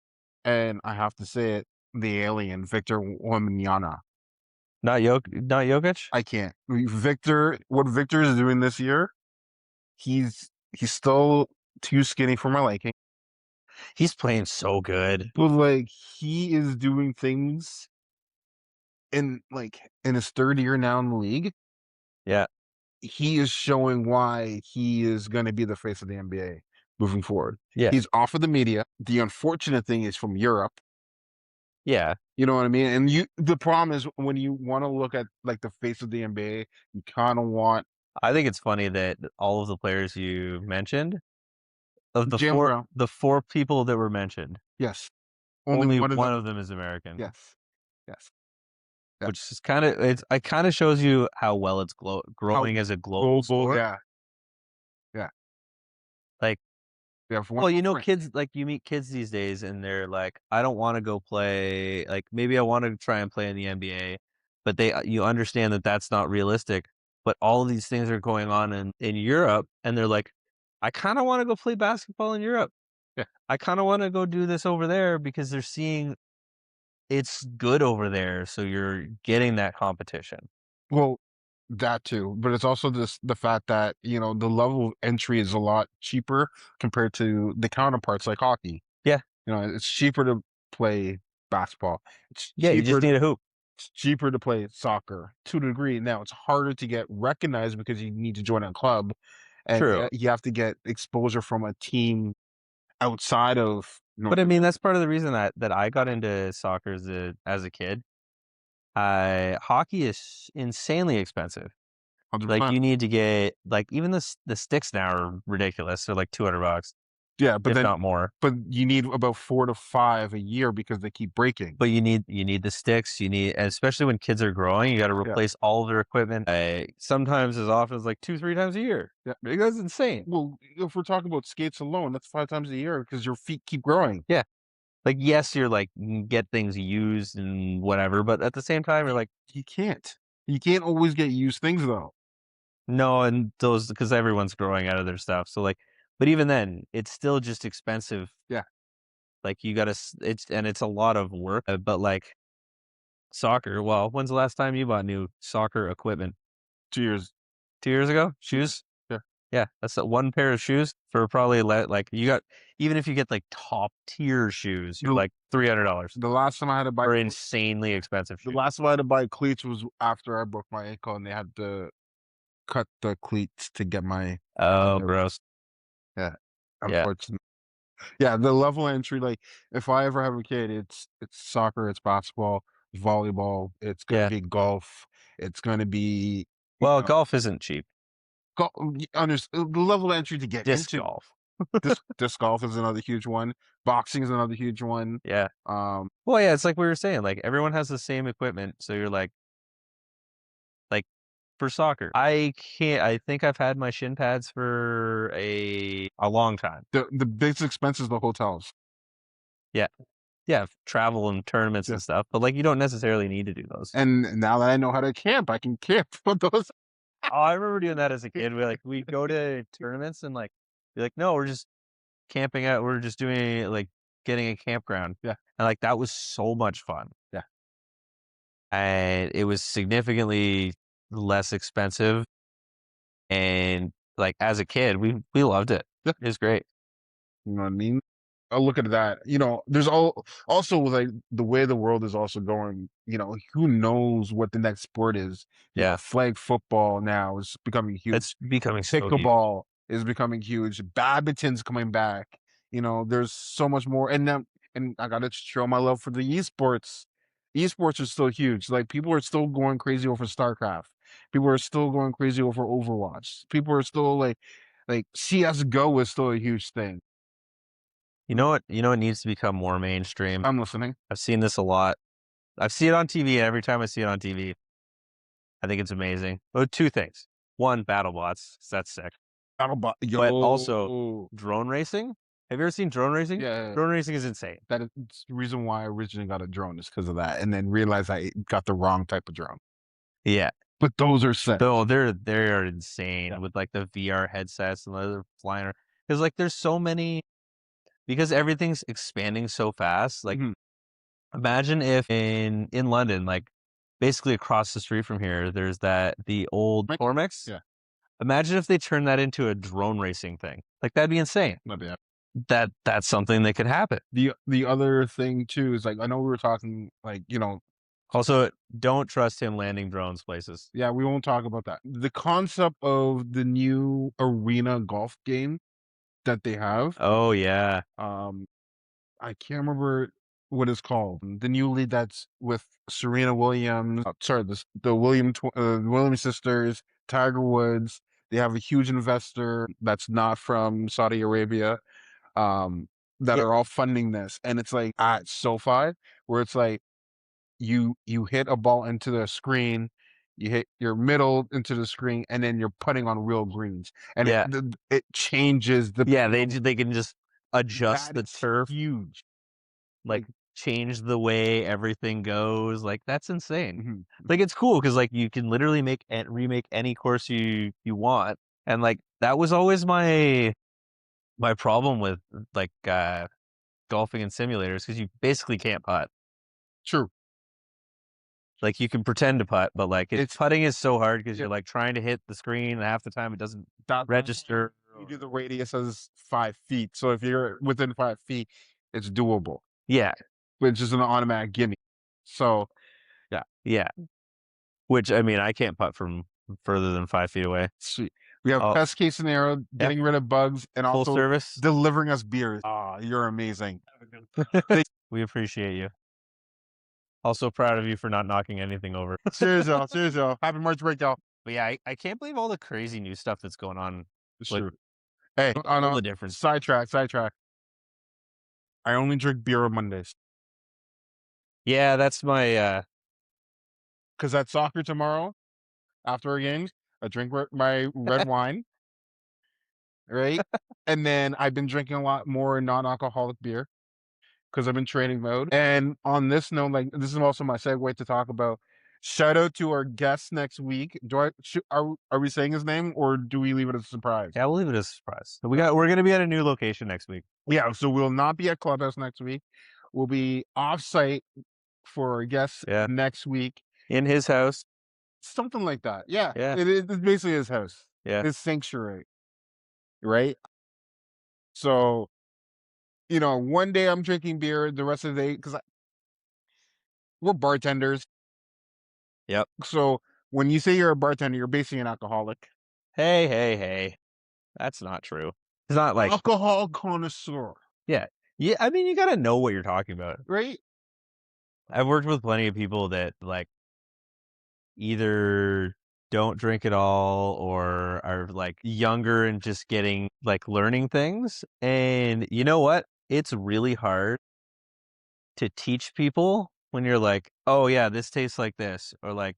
and I have to say it, the alien Victor Wembanyama. Not Jokic? I can't. What Victor is doing this year, he's still too skinny for my liking. He's playing so good. But like he is doing things in his third year now in the league. Yeah. He is showing why he is going to be the face of the NBA moving forward. Yeah. He's off of the media. The unfortunate thing is from Europe. Yeah. You know what I mean? And the problem is when you want to look at like the face of the NBA, you kind of want. I think it's funny that all of the players you mentioned, of the four people that were mentioned, yes, only one of them is American. Yes. Yeah. Which is it kind of shows you how well it's growing as a global sport. Yeah. Like, yeah. Well, kids, like you meet kids these days and they're like, I don't want to go play. Like maybe I want to try and play in the NBA, but you understand that that's not realistic. But all of these things are going on in Europe, and they're like, I kind of want to go play basketball in Europe. Yeah. I kind of want to go do this over there because they're seeing it's good over there. So you're getting that competition. Well, That too, but it's also the fact that, you know, the level of entry is a lot cheaper compared to the counterparts like hockey. Yeah. You know, it's cheaper to play basketball. It's Yeah, you cheaper just to, need a hoop. it's cheaper to play soccer to a degree. Now it's harder to get recognized because you need to join a club, and True. you have to get exposure from a team outside of But I North mean, that's part of the reason that I got into soccer as a kid. Hockey is insanely expensive. Like 100%. you need to get like even the sticks now are ridiculous. They're like $200, Yeah, but if then not more. but you need about 4 to 5 a year because they keep breaking. But you need the sticks. You need, and especially when kids are growing, you got to Yeah. replace all of their equipment. Sometimes as often as like 2-3 times a year. Yeah. Like, that's insane. Well, if we're talking about skates alone, that's 5 times a year because your feet keep growing. Yeah. Like yes, you're like get things used and whatever, but at the same time, you're like You can't. You can't always get used things though. no, and those because everyone's growing out of their stuff. So like, but even then, it's still just expensive. Yeah. Like you gotta, it's a lot of work. But like soccer, well, when's the last time you bought new soccer equipment? 2 years. 2 years ago? Shoes? Yeah. Yeah, that's one pair of shoes for probably like you got. Even if you get like top tier shoes, you're The, like $300 the last time I had to buy for insanely expensive the shoes. last time I had to buy cleats was after I broke my ankle and they had to cut the cleats to get my Oh, gross. yeah. Yeah. Unfortunately. Yeah, the level entry, like if I ever have a kid, it's soccer, it's basketball, volleyball, it's gonna Yeah. be golf, it's gonna be Well, golf isn't cheap. the level entry to get Disc into golf. disc golf is another huge one. Boxing is another huge one. Yeah. Um, Well, yeah, it's like we were saying, like everyone has the same equipment, so you're like for soccer. I think I've had my shin pads for a long time. the biggest expense is the hotels. Yeah. Yeah, travel and tournaments Yeah. and stuff, but like you don't necessarily need to do those. And now that I know how to camp, I can camp with those. Oh, I remember doing that as a kid. We go to tournaments and like be like, no, we're just camping out. We're just doing like getting a campground. Yeah. And like that was so much fun. Yeah. And it was significantly less expensive. And like as a kid, we loved it. Yeah. It was great. You know what I mean? I'll look at that. You know, there's also like the way the world is also going, you know, who knows what the next sport is. You know, Yeah. flag football now is becoming huge. It's becoming so huge. Pickleball is becoming huge. Badminton's coming back. You know, there's so much more. And then, and I gotta show my love for the esports. Esports are still huge. Like people are still going crazy over StarCraft. People are still going crazy over Overwatch. People are still like CS:GO is still a huge thing. You know what? You know what needs to become more mainstream? I'm listening. I've seen this a lot. I see it on TV, and every time I see it on TV, I think it's amazing. Oh, two things. One, battle bots, 'cause that's sick. BattleBot, But also yo, drone racing. Have you ever seen drone racing? yeah, Drone racing is insane. that is the reason why I originally got a drone is because of that, and then realized I got the wrong type of drone. Yeah. But those are sick. Though they're insane Yeah. with like the VR headsets and the flying. Because like there's so many, because everything's expanding so fast. Like Mhm. imagine if in London, like basically across the street from here, there's the old Mike? Tormex. Yeah. Imagine if they turn that into a drone racing thing. Like that'd be insane. Not bad. That's something that could happen. The other thing too is like I know we were talking like Also, don't trust him landing drones places. yeah, we won't talk about that. The concept of the new arena golf game that they have, Oh yeah. I can't remember what it's called. The new lead that's with Serena Williams. Sorry, the Williams sisters, Tiger Woods. They have a huge investor that's not from Saudi Arabia, that Yeah. are all funding this, and it's like at SoFi, where it's like you hit a ball into the screen, you hit your middle into the screen, and then you're putting on real greens, and Yeah. it changes the Yeah, they can just adjust that the is turf, huge. like change the way everything goes. Like that's insane. Mhm. Like it's cool because like you can literally make and remake any course you want. And like that was always my problem with like golfing and simulators because you basically can't putt. True. Like, you can pretend to putt, but, like, It's putting is so hard because yeah, you're, like, trying to hit the screen, and half the time it doesn't that register. you do the radius as 5 feet. So if you're within 5 feet, it's doable, Yeah, which is an automatic gimme. So yeah, yeah. Which, I mean, I can't putt from further than 5 feet away. sweet. We have Oh, best case scenario, yeah, getting rid of bugs and full also service. delivering us beers. Ah, you're amazing. We appreciate you. Also proud of you for not knocking anything over. Cheers, y'all. Cheers, y'all. Happy March break, y'all. But yeah, I can't believe all the crazy new stuff that's going on. It's Like, true. Hey, on all a the different. sidetrack. I only drink beer on Mondays Yeah, that's my, because at soccer tomorrow after our games, I drink my red wine, right? And then I've been drinking a lot more non-alcoholic beer because I've been training mode. And on this note, like this is also my segue to talk about. Shout out to our guest next week. Are we saying his name or do we leave it as a surprise? yeah, we'll leave it as a surprise. We're gonna be at a new location next week. Yeah, so we'll not be at Clubhouse next week. We'll be off-site for our guests Yeah, next week. in his house. Something like that. Yeah, Yeah, it's basically his house, yeah, his sanctuary, right? So, one day I'm drinking beer, the rest of the day, because we're bartenders. yep. So when you say you're a bartender, you're basically an alcoholic. Hey, that's not true. It's not like, Alcohol connoisseur, yeah, yeah. I mean, you gotta know what you're talking about. right? I've worked with plenty of people that like either don't drink at all or are like younger and just getting like learning things. And you know what? It's really hard to teach people when you're like, oh yeah, this tastes like this, or like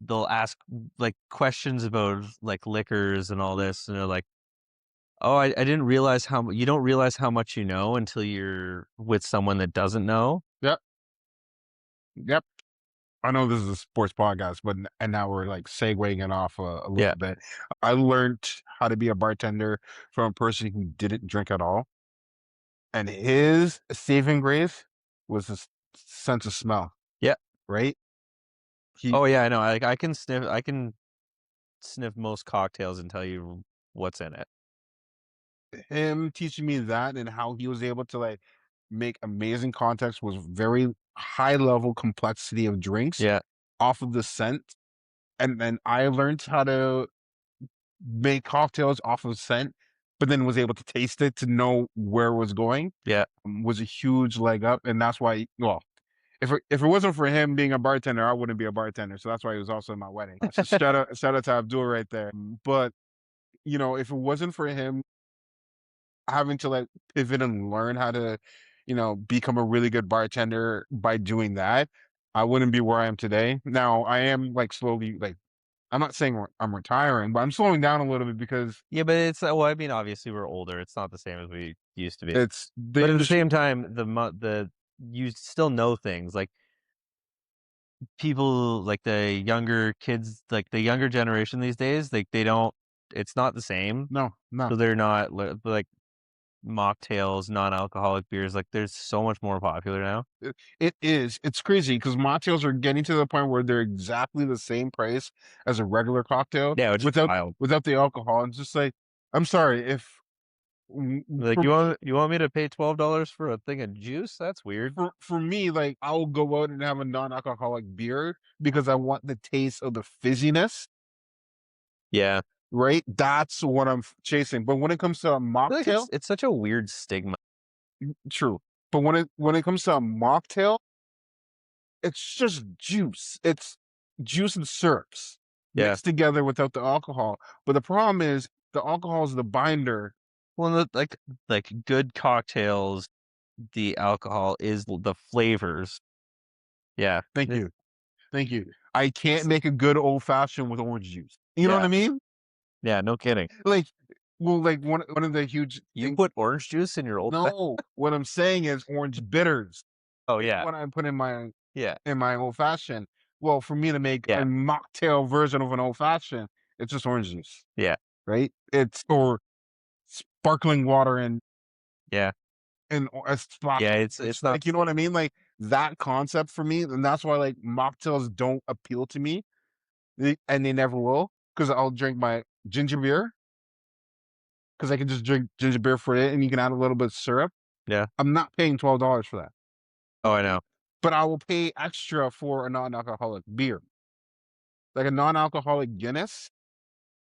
they'll ask like questions about like liquors and all this, and they're like, oh, I didn't realize you don't realize how much you know until you're with someone that doesn't know. Yep. Yep. I know this is a sports podcast, but and now we're like segueing it off a Yeah, little bit. I learned how to be a bartender from a person who didn't drink at all, and his saving grace was his sense of smell. yeah. Right? He Oh yeah, I know. I can sniff most cocktails and tell you what's in it. him teaching me that and how he was able to like make amazing context was very high level complexity of drinks Yeah, off of the scent. And then I learned how to make cocktails off of scent, but then was able to taste it to know where it was going, yeah, was a huge leg up. And that's why, well, if it wasn't for him being a bartender, I wouldn't be a bartender. So that's why he was also in my wedding. So shout out to Abdul right there. But if it wasn't for him having to like pivot and learn how to, become a really good bartender by doing that, I wouldn't be where I am today. Now I am like slowly like I'm not saying I'm retiring, but I'm slowing down a little bit because yeah. But it's well, I mean, obviously we're older. It's not the same as we used to be. it's the But at the industry. same time, the you still know things like people like the younger kids, like the younger generation these days. Like they don't. It's not the same. No, no, So they're not like mocktails, non-alcoholic beers. Like there's so much more popular now. it is. It's crazy because mocktails are getting to the point where they're exactly the same price as a regular cocktail Yeah, which is without wild. the alcohol. It's just like I'm sorry if Like for you want me to pay $12 for a thing of juice? That's weird. for me, like I'll go out and have a non-alcoholic beer because I want the taste of the fizziness, Yeah, right? That's what I'm chasing. But when it comes to a I feel like mocktail, it's such a weird stigma. true. But when it comes to a mocktail, it's just juice. It's juice and syrups Yeah. mixed together without the alcohol. But the problem is the alcohol is the binder. Well, like good cocktails, the alcohol is the flavors. Yeah. Thank you. Thank you. I can't make a good old fashioned with orange juice. You know what Yeah. I mean? Yeah, no kidding. Like, well, like one of the huge You things. put orange juice in your old No, what I'm saying is orange bitters. Oh yeah. What I put Yeah. in my old fashioned. Well, for me to make a Yeah. mocktail version of an old fashioned, it's just orange juice, Yeah. right? It's or sparkling water and Yeah. a splash. Yeah, it's not Like you know what I mean? Like that concept for me, and that's why like mocktails don't appeal to me, and they never will, because I'll drink my ginger beer because I can just drink ginger beer for it, and you can add a little bit of syrup. Yeah. I'm not paying $12 for that, Oh, I know. but I will pay extra for a non-alcoholic beer, like a non-alcoholic Guinness.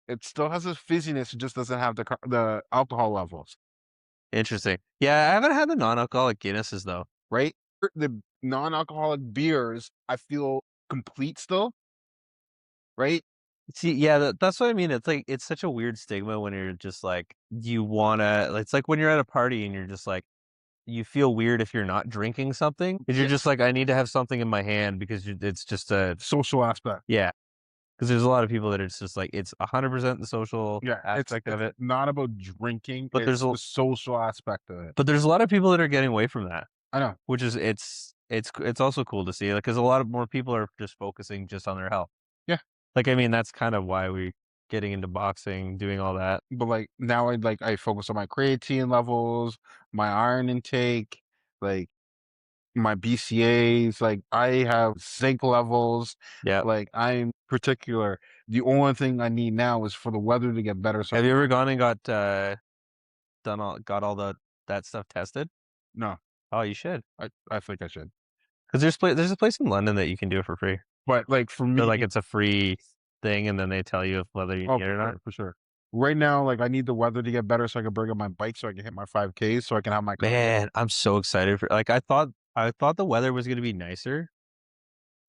It still has a fizziness. It just doesn't have the alcohol levels, Interesting. Yeah, I haven't had the non-alcoholic Guinnesses though. right? The non-alcoholic beers, I feel complete still, right? See, yeah, that's what I mean. It's like it's such a weird stigma when you're just like you wanna. It's like when you're at a party and you're just like you feel weird if you're not drinking something because you're just like I need to have something in my hand because it's just a Social aspect. yeah. Because there's a lot of people that it's just like it's 100% the social Yeah, aspect of it's it, not about drinking, but it's the social aspect of it. there's a lot of people that are getting away from that, I know, which is it's also cool to see, like, because a lot of more people are just focusing just on their health. yeah, Like, I mean, that's kind of why we getting into boxing, doing all that. but like now I focus on my creatine levels, my iron intake, like my BCAs, like I have zinc levels, Yeah. like I'm particular. The only thing I need now is for the weather to get better. So Have you ever gone and got all that stuff tested? no, Oh, you should. I think I should. Because there's a place in London that you can do it for free. But like for So me, like it's a free thing, and then they tell you if whether you oh, need it or not. for sure. Right now, like I need the weather to get better so I can bring up my bike so I can hit my 5Ks so I can have my Man, I'm so excited for like I thought the weather was gonna be nicer.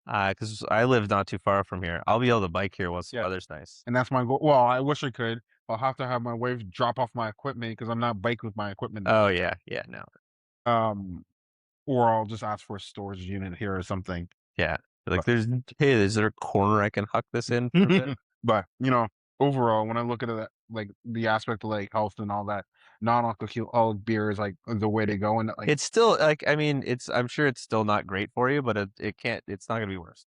Because I live not too far from here. I'll be able to bike here once the yeah, weather's nice. and that's my goal. Well, I wish I could. I'll have to have my wife drop off my equipment because I'm not bike with my equipment. Oh yeah, yeah, no, Um, or I'll just ask for a storage unit here or something. yeah. Like, But hey, is there a corner I can huck this in for a bit? but overall, when I look at it, like the aspect of like health and all that, non-alcoholic beer is like the way to go, and like It's still like I mean, I'm sure it's still not great for you, but it can't. It's not gonna be worse.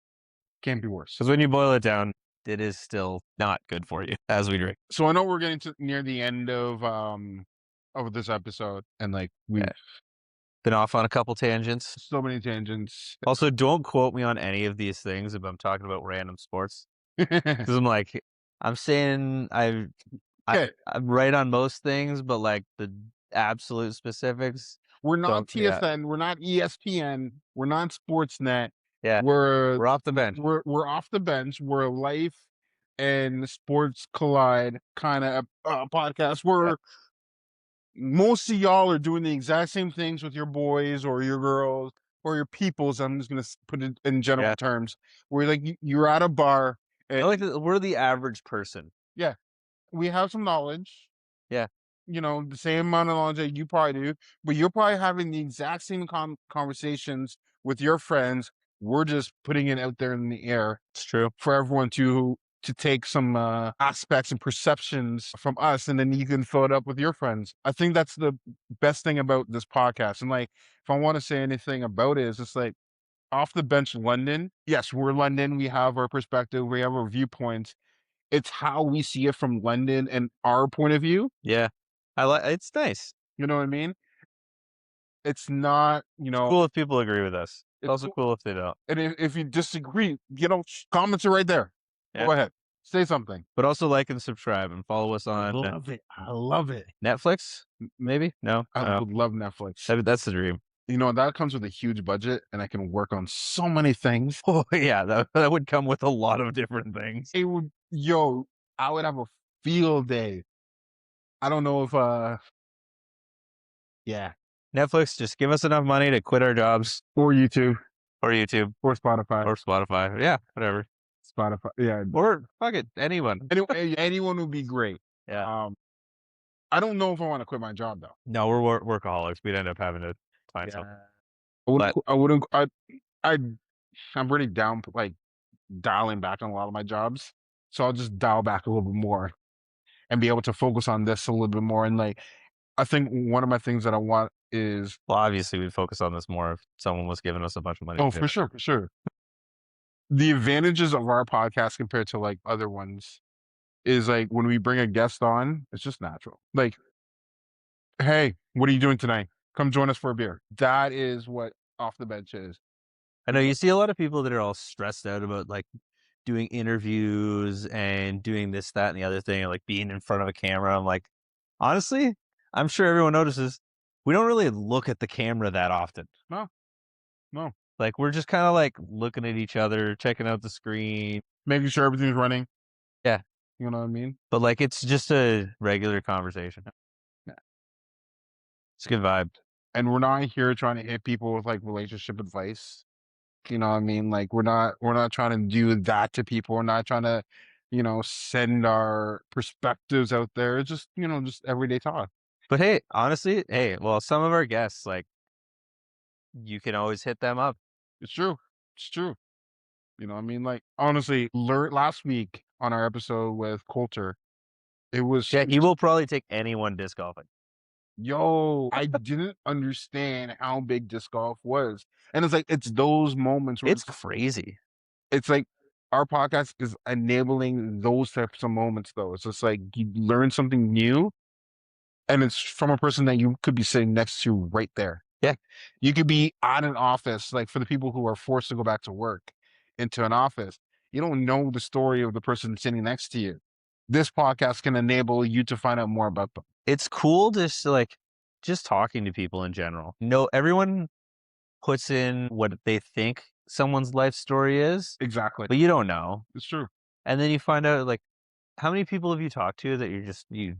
can't be worse. Because when you boil it down, it is still not good for you as we drink. So I know we're getting to near the end of this episode, and like we've Yeah. Been off on a couple tangents. so many tangents. Also, don't quote me on any of these things if I'm talking about random sports. Because I'm like, I'm saying Okay, I'm right on most things, but like the absolute specifics. we're not Yeah, TSN, we're not ESPN, we're not Sportsnet. yeah, We're we're off the bench. we're off the bench. We're a life and sports collide kind of podcast. Yeah, Where most of y'all are doing the exact same things with your boys or your girls or your peoples. I'm just gonna put it in general yeah. terms. Where like you're at a bar I and like that we're the average person. yeah, we have some knowledge. Yeah, The same amount of knowledge that you probably do, but you're probably having the exact same conversations with your friends. We're just putting it out there in the air it's true. for everyone to take some aspects and perceptions from us, and then you can fill it up with your friends. I think that's the best thing about this podcast. And like, if I want to say anything about it, is it's like off the bench London. Yes, we're London. We have our perspective. We have our viewpoints. It's how we see it from London and our point of view. Yeah, I like. It's nice. You know what I mean? It's not, It's cool if people agree with us. It's it's also cool if they don't. and if you disagree, comments are right there. Yeah. Go ahead, say something. But also like and subscribe and follow us I on love it. I love it. Netflix. Maybe no. I Oh, would love Netflix. that's the dream. That comes with a huge budget, and I can work on so many things. Oh yeah, that would come with a lot of different things. It would, I would have a field day. I don't know if, yeah, Netflix, just give us enough money to quit our jobs or YouTube or YouTube or Spotify, or Spotify. Yeah, whatever. yeah. Or fuck it, anyone. Anyway, anyone would be great. Yeah. I don't know if I want to quit my job though. No, we're workaholics. We'd end up having to find something. But I wouldn't. I I'm pretty down, like dialing back on a lot of my jobs, so I'll just dial back a little bit more and be able to focus on this a little bit more. And like, I think one of my things that I want is, well, obviously we'd focus on this more if someone was giving us a bunch of money. oh, to do for it. sure, for sure. The advantages of our podcast compared to like other ones is like when we bring a guest on, it's just natural. Like, hey, what are you doing tonight? Come join us for a beer. That is what off the bench is. I know you see a lot of people that are all stressed out about like doing interviews and doing this, that, and the other thing, and like being in front of a camera. I'm like, honestly, I'm sure everyone notices we don't really look at the camera that often. No, no. Like we're just kind of like looking at each other, checking out the screen. Making sure everything's running. Yeah. You know what I mean? But like it's just a regular conversation. Yeah. It's a good vibe. And we're not here trying to hit people with like relationship advice. You know what I mean? Like we're not trying to do that to people. We're not trying to, send our perspectives out there. It's just, just everyday talk. But hey, honestly, well, some of our guests, like, you can always hit them up. It's true. It's true. You know what I mean? Like honestly, last week on our episode with Coulter, it was Yeah, he will probably take anyone disc golfing. I didn't understand how big disc golf was. And it's like it's those moments where It's crazy. it's like our podcast is enabling those types of moments though. It's just like you learn something new and it's from a person that you could be sitting next to right there. Yeah. You could be at an office, like for the people who are forced to go back to work into an office. You don't know the story of the person sitting next to you. This podcast can enable you to find out more about them. It's cool just talking to people in general. No, everyone puts in what they think someone's life story is, Exactly. but you don't know. It's true. And then you find out like how many people have you talked to that you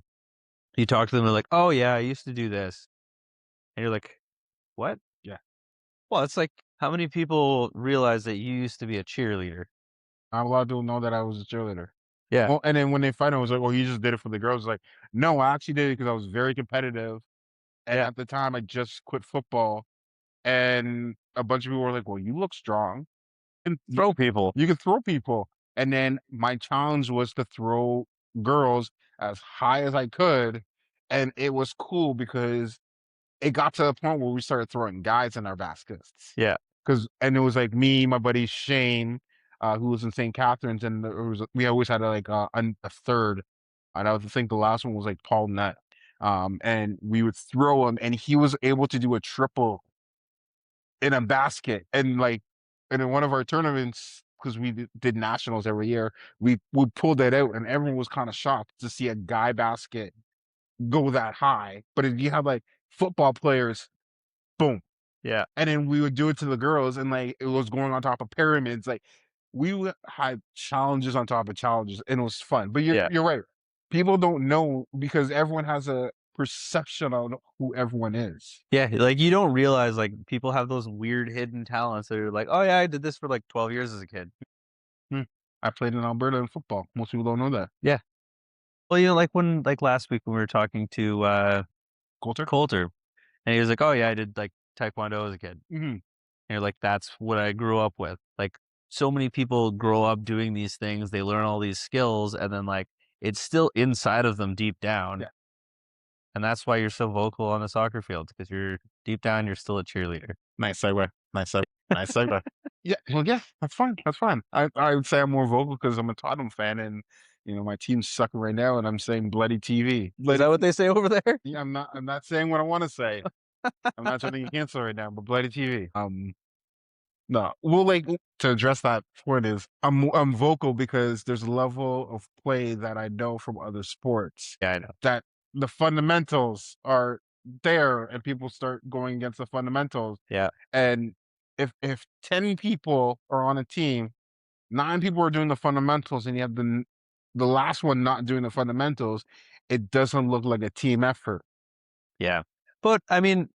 talk to them, they're like, oh yeah, I used to do this. And you're like, what? Yeah. Well, it's like how many people realize that you used to be a cheerleader? Not a lot of people know that I was a cheerleader. Yeah. Well, and then when they find out, it was like, well, you just did it for the girls. Like, no, I actually did it because I was very competitive. And Yeah. at the time, I just quit football. And a bunch of people were like, well, you look strong. And Throw people. you can throw people. And then my challenge was to throw girls as high as I could. And it was cool because it got to the point where we started throwing guys in our baskets. Yeah. And it was like me, my buddy Shane, who was in St. Catharines, and we always had a third. And I think the last one was like Paul Nutt. And we would throw him, and he was able to do a triple in a basket. And in one of our tournaments, because we did nationals every year, we pulled that out, and everyone was kind of shocked to see a guy basket go that high. But if you have like football players, boom. Yeah. And then we would do it to the girls, and like it was going on top of pyramids. Like had challenges on top of challenges, and it was fun. But you're right. People don't know because everyone has a perception on who everyone is. Yeah, like you don't realize like people have those weird hidden talents that are like, oh yeah, I did this for like 12 years as a kid. I played in Alberta in football. Most people don't know that. Yeah. Well, like last week when we were talking to Coulter, and he was like, oh yeah, I did like Taekwondo as a kid. Mm-hmm. And you're like, that's what I grew up with. Like so many people grow up doing these things, they learn all these skills, and then like it's still inside of them deep down. Yeah. And that's why you're so vocal on the soccer field, because you're deep down, you're still a cheerleader. Nice segue. Nice segue. Yeah. Well, yeah, that's fine. That's fine. I would say I'm more vocal because I'm a Tottenham fan, and my team's sucking right now, and I'm saying bloody TV. Is that what they say over there? Yeah, I'm not saying what I want to say. I'm not trying to get canceled right now, but bloody TV. No. Well, like to address that point is I'm vocal because there's a level of play that I know from other sports. Yeah, I know. That the fundamentals are there and people start going against the fundamentals. Yeah. And if 10 people are on a team, 9 people are doing the fundamentals and you have the last one not doing the fundamentals, it doesn't look like a team effort. Yeah. But I mean,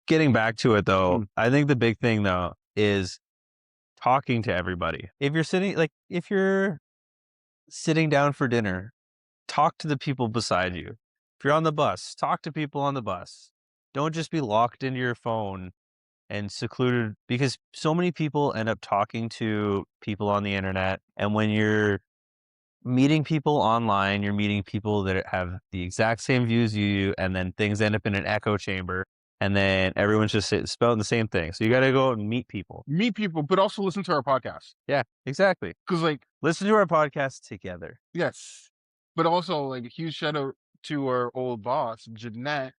getting back to it though, I think the big thing though is talking to everybody. If you're sitting down for dinner, talk to the people beside you. If you're on the bus, talk to people on the bus. Don't just be locked into your phone and secluded, because so many people end up talking to people on the internet. And when you're meeting people online, you're meeting people that have the exact same views you, and then things end up in an echo chamber. And then everyone's just spouting the same thing. So you got to go out and meet people. But also listen to our podcast. Yeah, exactly. Because like listen to our podcast together. Yes. But also like a huge shout out to our old boss, Jeanette,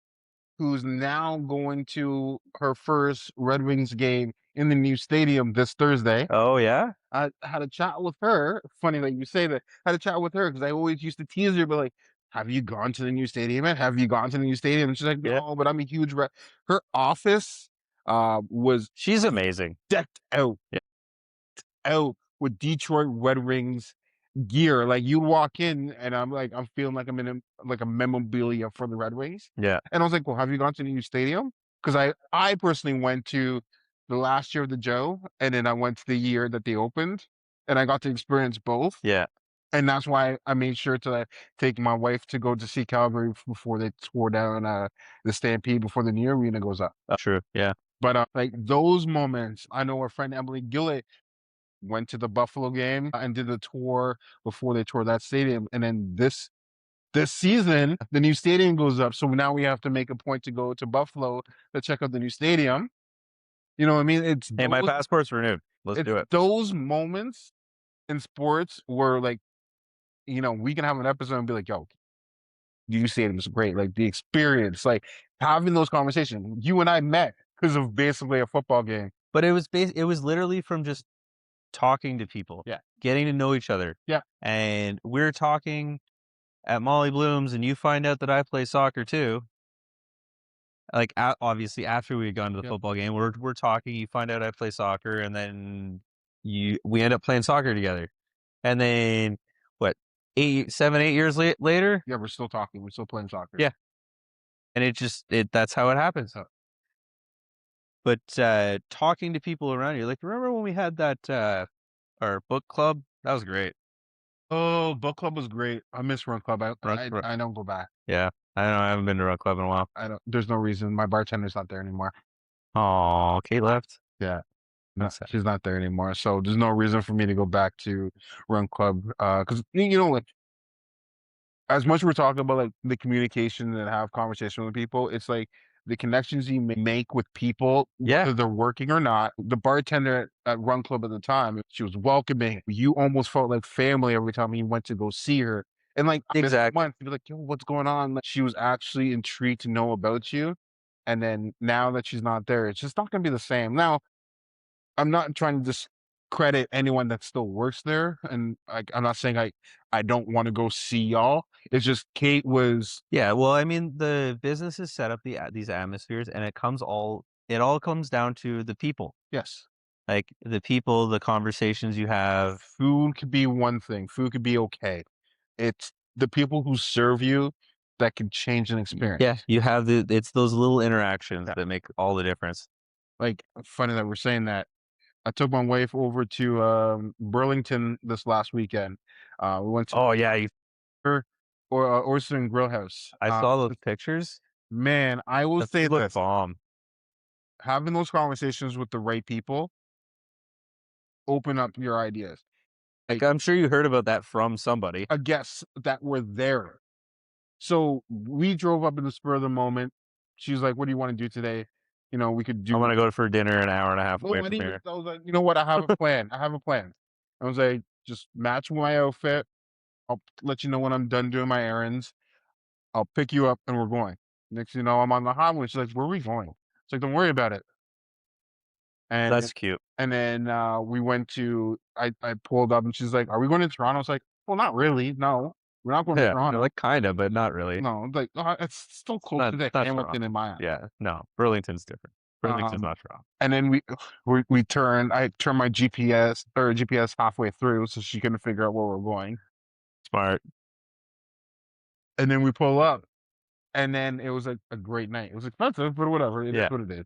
who's now going to her first Red Wings game in the new stadium this Thursday. Oh, yeah? I had a chat with her. Funny that you say that. I had a chat with her because I always used to tease her, but like, have you gone to the new stadium yet? Have you gone to the new stadium? And she's like, Yeah. no, but I'm a huge. Her office was She's amazing. decked out with Detroit Red Wings gear. Like you walk in and I'm feeling like I'm in like a memorabilia for the Red Wings. Yeah. And I was like, well, have you gone to the new stadium? Because I personally went to the last year of the Joe, and then I went to the year that they opened, and I got to experience both. Yeah. And that's why I made sure to take my wife to go to see Calgary before they tore down the Stampede before the new arena goes up. True. Yeah. But like those moments, I know our friend Emily Gillett went to the Buffalo game and did the tour before they tore that stadium. And then this season, the new stadium goes up. So now we have to make a point to go to Buffalo to check out the new stadium. You know what I mean? Hey, my passport's renewed. Let's do it. Those moments in sports where like, we can have an episode and be like, yo, the new stadium is great. Like the experience, like having those conversations. You and I met because of basically a football game. But it was literally from just talking to people. Yeah. Getting to know each other. Yeah. And we're talking at Molly Bloom's, and you find out that I play soccer too. Like, obviously, after we had gone to the football game, we're talking. You find out I play soccer, and then we end up playing soccer together. And then what? 7, 8 years later? Yeah, we're still talking. We're still playing soccer. Yeah. And that's how it happens. But talking to people around you, like, remember when we had that our book club? That was great. Oh, book club was great. I miss Run Club. I don't go back. Yeah, I don't know. I haven't been to Run Club in a while. I don't. There's no reason. My bartender's not there anymore. Oh, Kate left. Yeah, no, That's sad. she's not there anymore. So there's no reason for me to go back to Run Club. Because like as much as we're talking about like the communication and have conversation with people, it's like the connections you make with people, Yeah. whether they're working or not. The bartender at Run Club at the time, she was welcoming. You almost felt like family every time you went to go see her. And like Exactly. you'd be like, yo, what's going on? Like, she was actually intrigued to know about you. And then now that she's not there, it's just not gonna be the same. Now, I'm not trying to discredit anyone that still works there. And like I'm not saying I don't want to go see y'all. It's just Kate was Yeah, well, I mean, the businesses set up these atmospheres, and it all comes down to the people. yes. Like the people, the conversations you have. Food could be one thing. Food could be okay. It's the people who serve you that can change an experience. Yeah, you have it's those little interactions that make all the difference. Like funny that we're saying that. I took my wife over to Burlington this last weekend. We went to Oh yeah, Oyster and Grill House. I saw those pictures. Man, I will The say food looked this: bomb. having those conversations with the right people open up your ideas. Like, I'm sure you heard about that from somebody. Guests that were there. So we drove up in the spur of the moment. She was like, "What do you want to do today? We could do." I want to go for dinner an hour and a half Well, away I from here. was like, you know what? I have a plan. I have a plan. I was like, just match my outfit. I'll let you know when I'm done doing my errands. I'll pick you up and we're going. Next, I'm on the highway. She's like, "Where are we going?" It's like, "Don't worry about it." And That's cute. and then we went to. I pulled up and she's like, "Are we going to Toronto?" I was like, "Well, not really. No, we're not going to Yeah, Toronto." like kind of, but not really. No, like it's still close to the Not Hamilton Toronto. in my eyes. Yeah, no, Burlington's different. Burlington's not Toronto. And then we turned. I turned my GPS halfway through, so she couldn't figure out where we're going. Smart. And then we pull up, and then it was a great night. It was expensive, but whatever. It is what it is.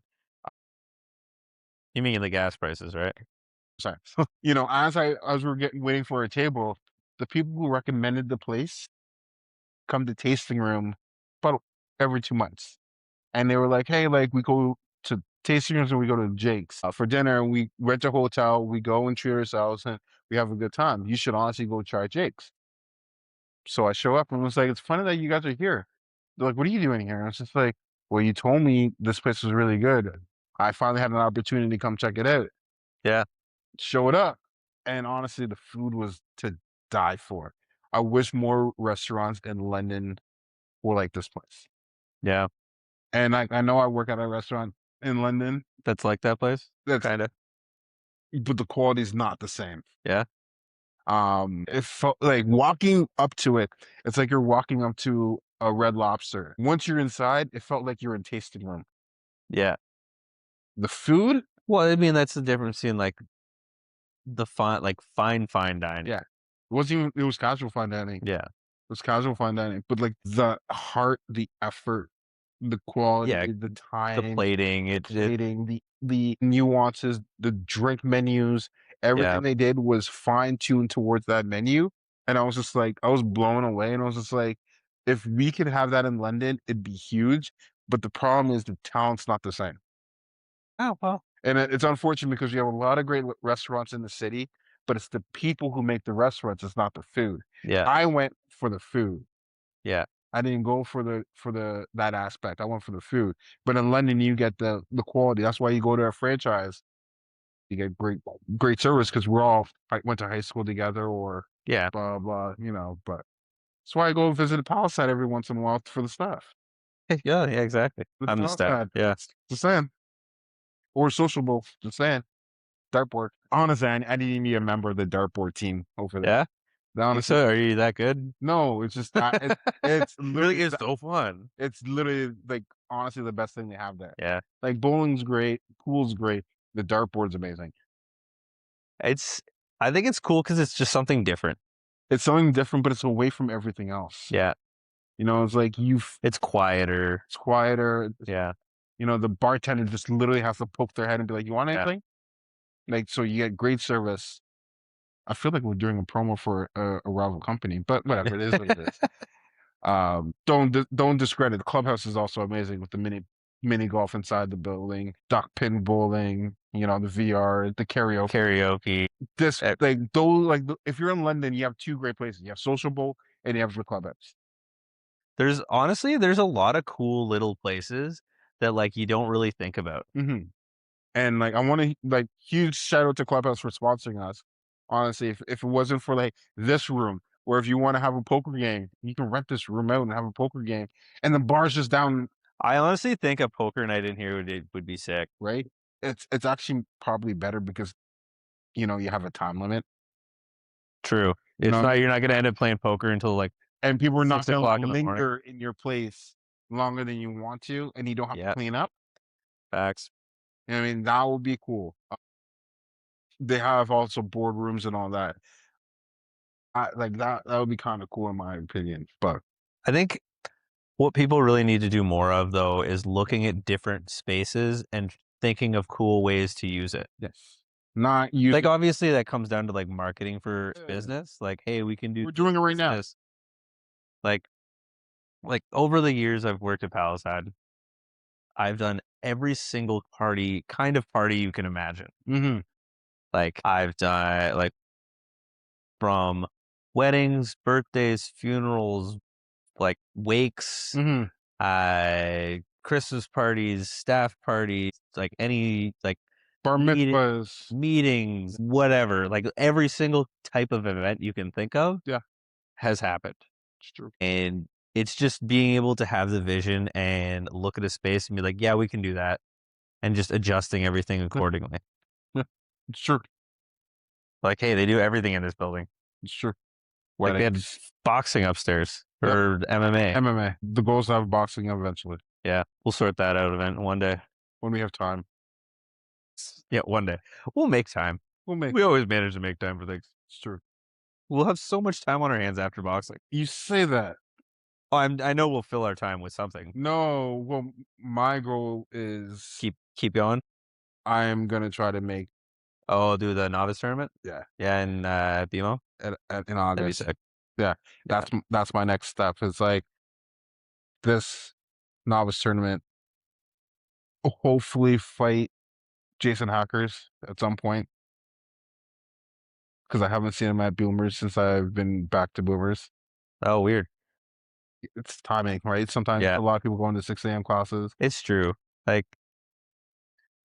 You mean the gas prices, right? Sorry. As we're waiting for a table, the people who recommended the place come to tasting room about every 2 months, and they were like, "Hey, like we go to tasting rooms and we go to Jake's for dinner. We rent a hotel, we go and treat ourselves, and we have a good time. You should honestly go try Jake's." So I show up and was like, "It's funny that you guys are here." They're like, "What are you doing here?" And I was just like, "Well, you told me this place was really good. I finally had an opportunity to come check it out." Yeah. Showed up, and honestly, the food was to die for. I wish more restaurants in London were like this place. Yeah. And I know I work at a restaurant in London That's like that place? that's, Kinda. but the quality is not the same. Yeah? It felt like walking up to it. It's like you're walking up to a Red Lobster. Once you're inside, it felt like you're in tasting room. Yeah. The food, Well, I mean, that's the difference in, like, the fine dining. yeah, it wasn't even. It was casual fine dining. Yeah. It was casual fine dining, but like the heart, the effort, the Yeah, quality, the the time, plating, it plating, the nuances, the drink menus, yeah. everything they did was fine tuned towards that menu. And I was just like, I was blown away. And I was just like, if we could have that in London, it'd be huge. But the problem is the talent's not the same. Oh, well. And it's unfortunate because we have a lot of great restaurants in the city, but it's the people who make the restaurants, it's not the food. Yeah. I went for the food. Yeah. I didn't go for the that aspect. I went for the food. But in London, you get the quality. That's why you go to a franchise. You get great service because we're all went to high school together or Yeah. blah blah. But that's why I go visit a Palisade every once in a while for the staff. Yeah, yeah, exactly. The I'm the step. Palisade, Yeah. just saying, or Sociable, just saying. Dartboard. Honestly, I didn't even be a member of the dartboard team over there. Yeah? Think Honestly, so? Are you that good? no, it's just it's Really literally is so fun. it's literally like honestly the best thing they have there. Yeah. Like bowling's great, pool's great, the dartboard's amazing. It's I think it's cool because it's just something different. It's something different, but it's away from everything else. Yeah. It's like It's quieter. it's quieter. Yeah. The bartender just literally has to poke their head and be like, "You want Yeah. anything?" Like, so you get great service. I feel like we're doing a promo for a rival company, but whatever, it is what it is. Don't discredit. The clubhouse is also amazing with the mini golf inside the building, duck pin bowling. The VR, the karaoke. Karaoke. This Eh, like those like if you're in London, you have two great places. You have Social Bowl and you have the clubhouse. There's a lot of cool little places that, like, you don't really think about. Mm-hmm. And like I want to like huge shout out to Clubhouse for sponsoring us. Honestly, if it wasn't for like this room, or if you want to have a poker game, you can rent this room out and have a poker game, and the bar's just down, I honestly think a poker night in here would be sick. right? It's actually probably better because you have a time limit. True. You know It's what I not mean? you're not gonna end up playing poker until, like, And people are not 6 going o'clock to in the morning. linger in your place longer than you want to, and you don't have to Yeah. clean up. Facts. I mean, that would be cool. They have also boardrooms and all that. Like that. That would be kind of cool in my opinion. But I think what people really need to do more of, though, is looking at different spaces and thinking of cool ways to use it. yes, not Like, using. obviously, that comes down to, like, marketing for Yeah. business. Like, "Hey, we can do We're doing it right now. this." Like over the years I've worked at Palisade, I've done every single kind of party you can imagine. Mm-hmm. Like, I've done, like, from weddings, birthdays, funerals, like, wakes, Mm-hmm. Christmas parties, staff parties, like, any, like, Bar meeting mitzvahs. meetings, whatever, like, every single type of event you can think of Yeah, has happened. it's true. And it's just being able to have the vision and look at a space and be like, "Yeah, we can do that," and just adjusting everything accordingly. Yeah, it's true. Like, "Hey, they do everything in this building." It's true. Like, they had Weddings, boxing upstairs Yep. for MMA. MMA. The goal is to have boxing eventually Yeah, we'll sort that out event one day. when we have time. Yeah, one day. We'll make time. We'll make. We always manage to make time for things. It's true. We'll have so much time on our hands after boxing. You say that. Oh, I know we'll fill our time with something. No. Well, my goal is Keep going. I am gonna try to make Oh, do the novice tournament? yeah Yeah, in BMO? in That'd be August. sick. Yeah, that's my next step. It's like this novice tournament. Hopefully, fight Jason Hackers at some point because I haven't seen him at Boomers since I've been back to Boomers. Oh, weird. It's timing, right? Sometimes Yeah. a lot of people go into 6 a.m. classes. It's true. Like,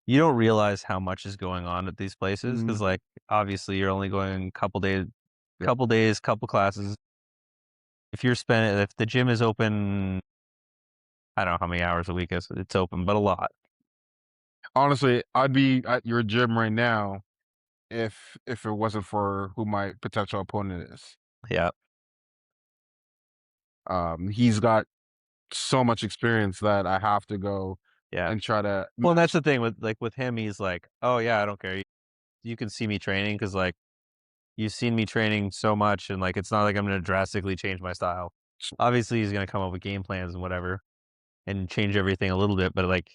you don't realize how much is going on at these places because, Mm. like, obviously you're only going couple Yeah. days, couple classes. If the gym is open I don't know how many hours a week it's open, but a lot. Honestly, I'd be at your gym right now if it wasn't for who my potential opponent is. Yeah, He's got so much experience that I have to go yeah. and try to Well, and that's the thing with him. He's like, oh yeah, I don't care. You can see me training because like you've seen me training so much, and like it's not like I'm going to drastically change my style. Obviously, he's going to come up with game plans and whatever, and change everything a little bit. But like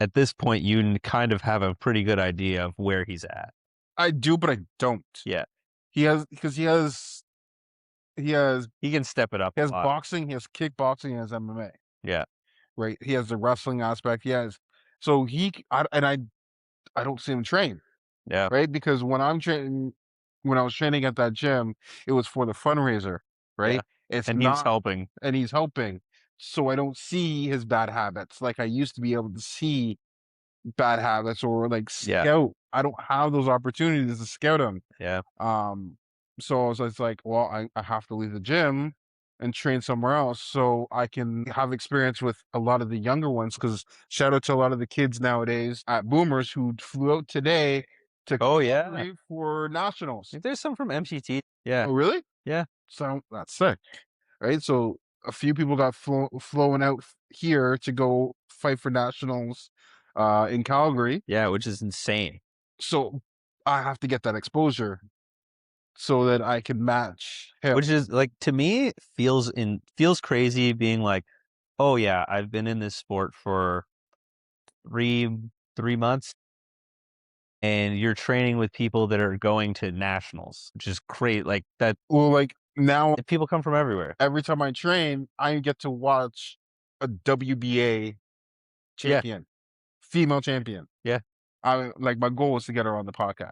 at this point, kind of have a pretty good idea of where he's at. I do, but I don't. Yeah, He has because he has he can step it up he a has lot. boxing, he has kickboxing, he has MMA. Yeah, Right? He has the wrestling aspect. He has so I don't see him train. yeah, Right? Because when I was training at that gym, it was for the fundraiser, yeah. right? It's And he's not, helping. and he's helping. So I don't see his bad habits like I used to be able to see bad habits or like Yeah, scout. I don't have those opportunities to scout him. yeah. Um, so I was just like, well, I have to leave the gym and train somewhere else so I can have experience with a lot of the younger ones. Because shout out to a lot of the kids nowadays at Boomers who flew out today to Oh yeah. Calgary for nationals. There's some from MCT. Yeah, Oh, really? yeah, So that's sick, right? So a few people got flown out here to go fight for nationals in Calgary. yeah. Which is insane. So I have to get that exposure so that I can match him. Which is like to me feels crazy being like, oh yeah, I've been in this sport for three 3 months, and you're training with people that are going to nationals, which is great. Like that, Well, like now, people come from everywhere. every time I train, I get to watch a WBA Yeah, champion, female champion. yeah, I like my goal is to get her on the podcast.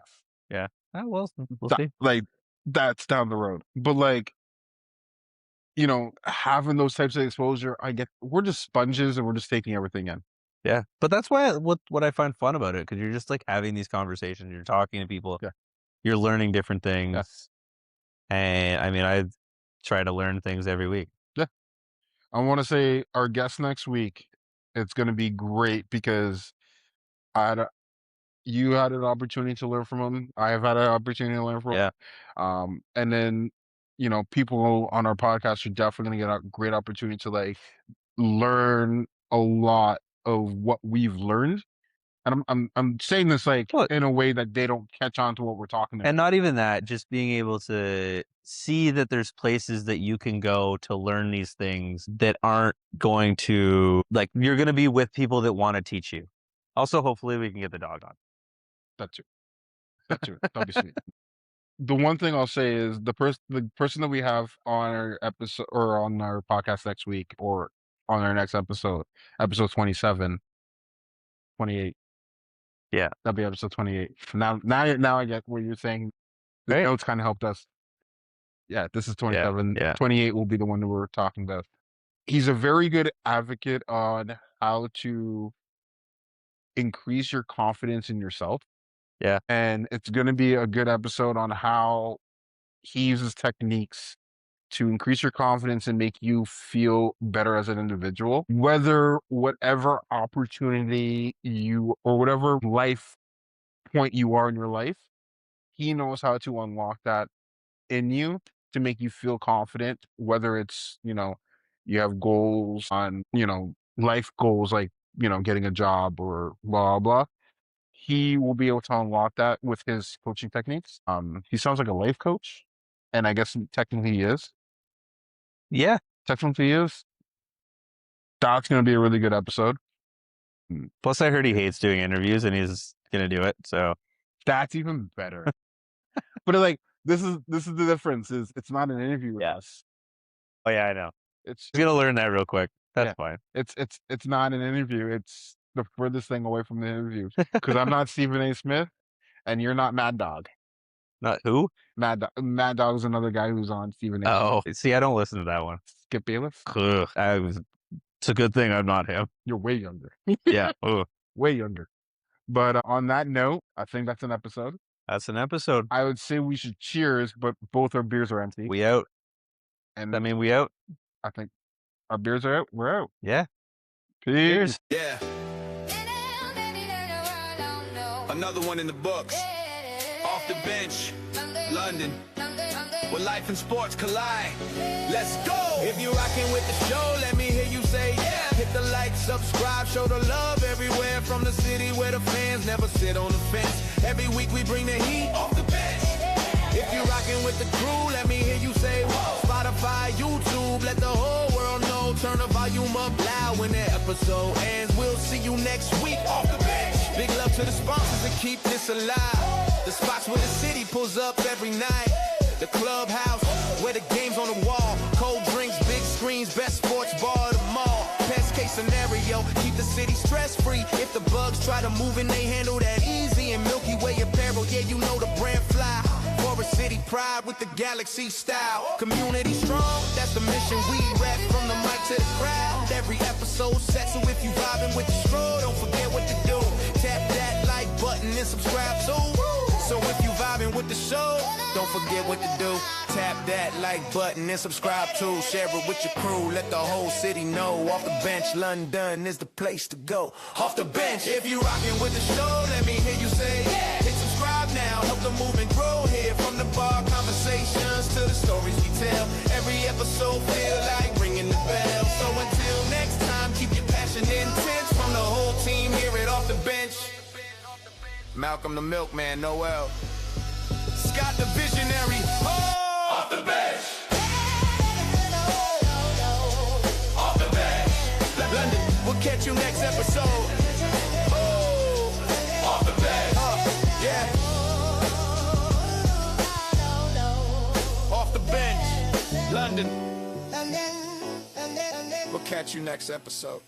yeah. Well, we'll That, see. like that's down the road, but like having those types of exposure, we're just sponges and we're just taking everything in. Yeah, but that's why what I find fun about it because you're just like having these conversations. You're talking to people. Yeah. You're learning different Yeah. things, and I mean, I try to learn things every week. Yeah. I want to say our guest next week, it's going to be great because I had you had an opportunity to learn from him. I have had an opportunity to learn from him. Yeah, And then, people on our podcast are definitely going to get a great opportunity to like learn a lot of what we've learned. And I'm saying this like well, in a way that they don't catch on to what we're talking about. and not even that, just being able to see that there's places that you can go to learn these things that aren't going to like you're going to be with people that want to teach you. Also, hopefully, we can get the dog on. That too. That too. That'd be sweet. The one thing I'll say is the person that we have on our episode or on our podcast next week or on our next episode 27, 28. Yeah, That'll be episode 28. Now I get what you're saying. The right. notes kind of helped us. Yeah, this is 27. Yeah. 28 will be the one that we're talking about. He's a very good advocate on how to increase your confidence in yourself. Yeah. And it's going to be a good episode on how he uses techniques to increase your confidence and make you feel better as an individual. Whatever opportunity or whatever life point you are in your life, he knows how to unlock that in you to make you feel confident, whether it's, you have goals on, life goals like, getting a job or blah, blah. He will be able to unlock that with his coaching techniques. He sounds like a life coach, and I guess technically he is. Yeah. Technically he is. That's going to be a really good episode. Plus, I heard he hates doing interviews, and he's gonna do it. So That's even better. But like, this is the difference. Is it's not an interview with us. Oh yeah, I know. It's He's gonna learn that real quick. That's Yeah. fine. it's not an interview. It's the furthest thing away from the interview because I'm not Stephen A. Smith, and you're not Mad Dog. Not who? Mad Dog is another guy who's on Stephen A. Oh, see, I don't listen to that one. Skip Bayless. Ugh, it's a good thing I'm not him. You're way younger. Yeah. Ugh. Way younger. But on that note, I think that's an episode. That's an episode. I would say we should cheers, but both our beers are empty. We out. And I mean, we out. I think Our beers are out. We're out. Yeah. Peace. Yeah. Another one in the books. Off the bench, London. Where life and sports collide. Let's go! If you rockin' with the show, let me hear you say yeah. Hit the like, subscribe, show the love everywhere. From the city where the fans never sit on the fence. Every week we bring the heat off the bench. If you rockin' with the crew, let me hear you say whoa. Spotify, YouTube, let the whole world know. Turn the volume up loud when the episode ends. We'll see you next week off the bench. Big love to the sponsors that keep this alive. The spots where the city pulls up every night. The clubhouse, where the game's on the wall. Cold drinks, big screens, best sports bar at the mall. Best case scenario, keep the city stress-free. If the bugs try to move in, they handle that easy. And Milky Way apparel, yeah, you know the brand fly. Forest City pride with the galaxy style. Community strong, that's the mission we rep. From the mic to the crowd, every episode set. So if you vibing with the stroll, don't forget what to do. Tap that like button and subscribe too. So if you vibing with the show, don't forget what to do. Tap that like button and subscribe too. Share it with your crew, let the whole city know. Off the bench, London is the place to go. Off the bench, if you rockin' with the show, let me hear you say yeah. Hit subscribe now, help the movement grow here. From the bar conversations to the stories we tell. Every episode feel like ringing the bell. So until next time, keep your passion intense. From the whole team here at Off the Bench. Malcolm the Milkman, Noel. Scott the Visionary. Oh! Off the bench. Off the bench. London, we'll catch you next episode. Oh! Off the bench. Yeah. Off the bench. London. We'll catch you next episode.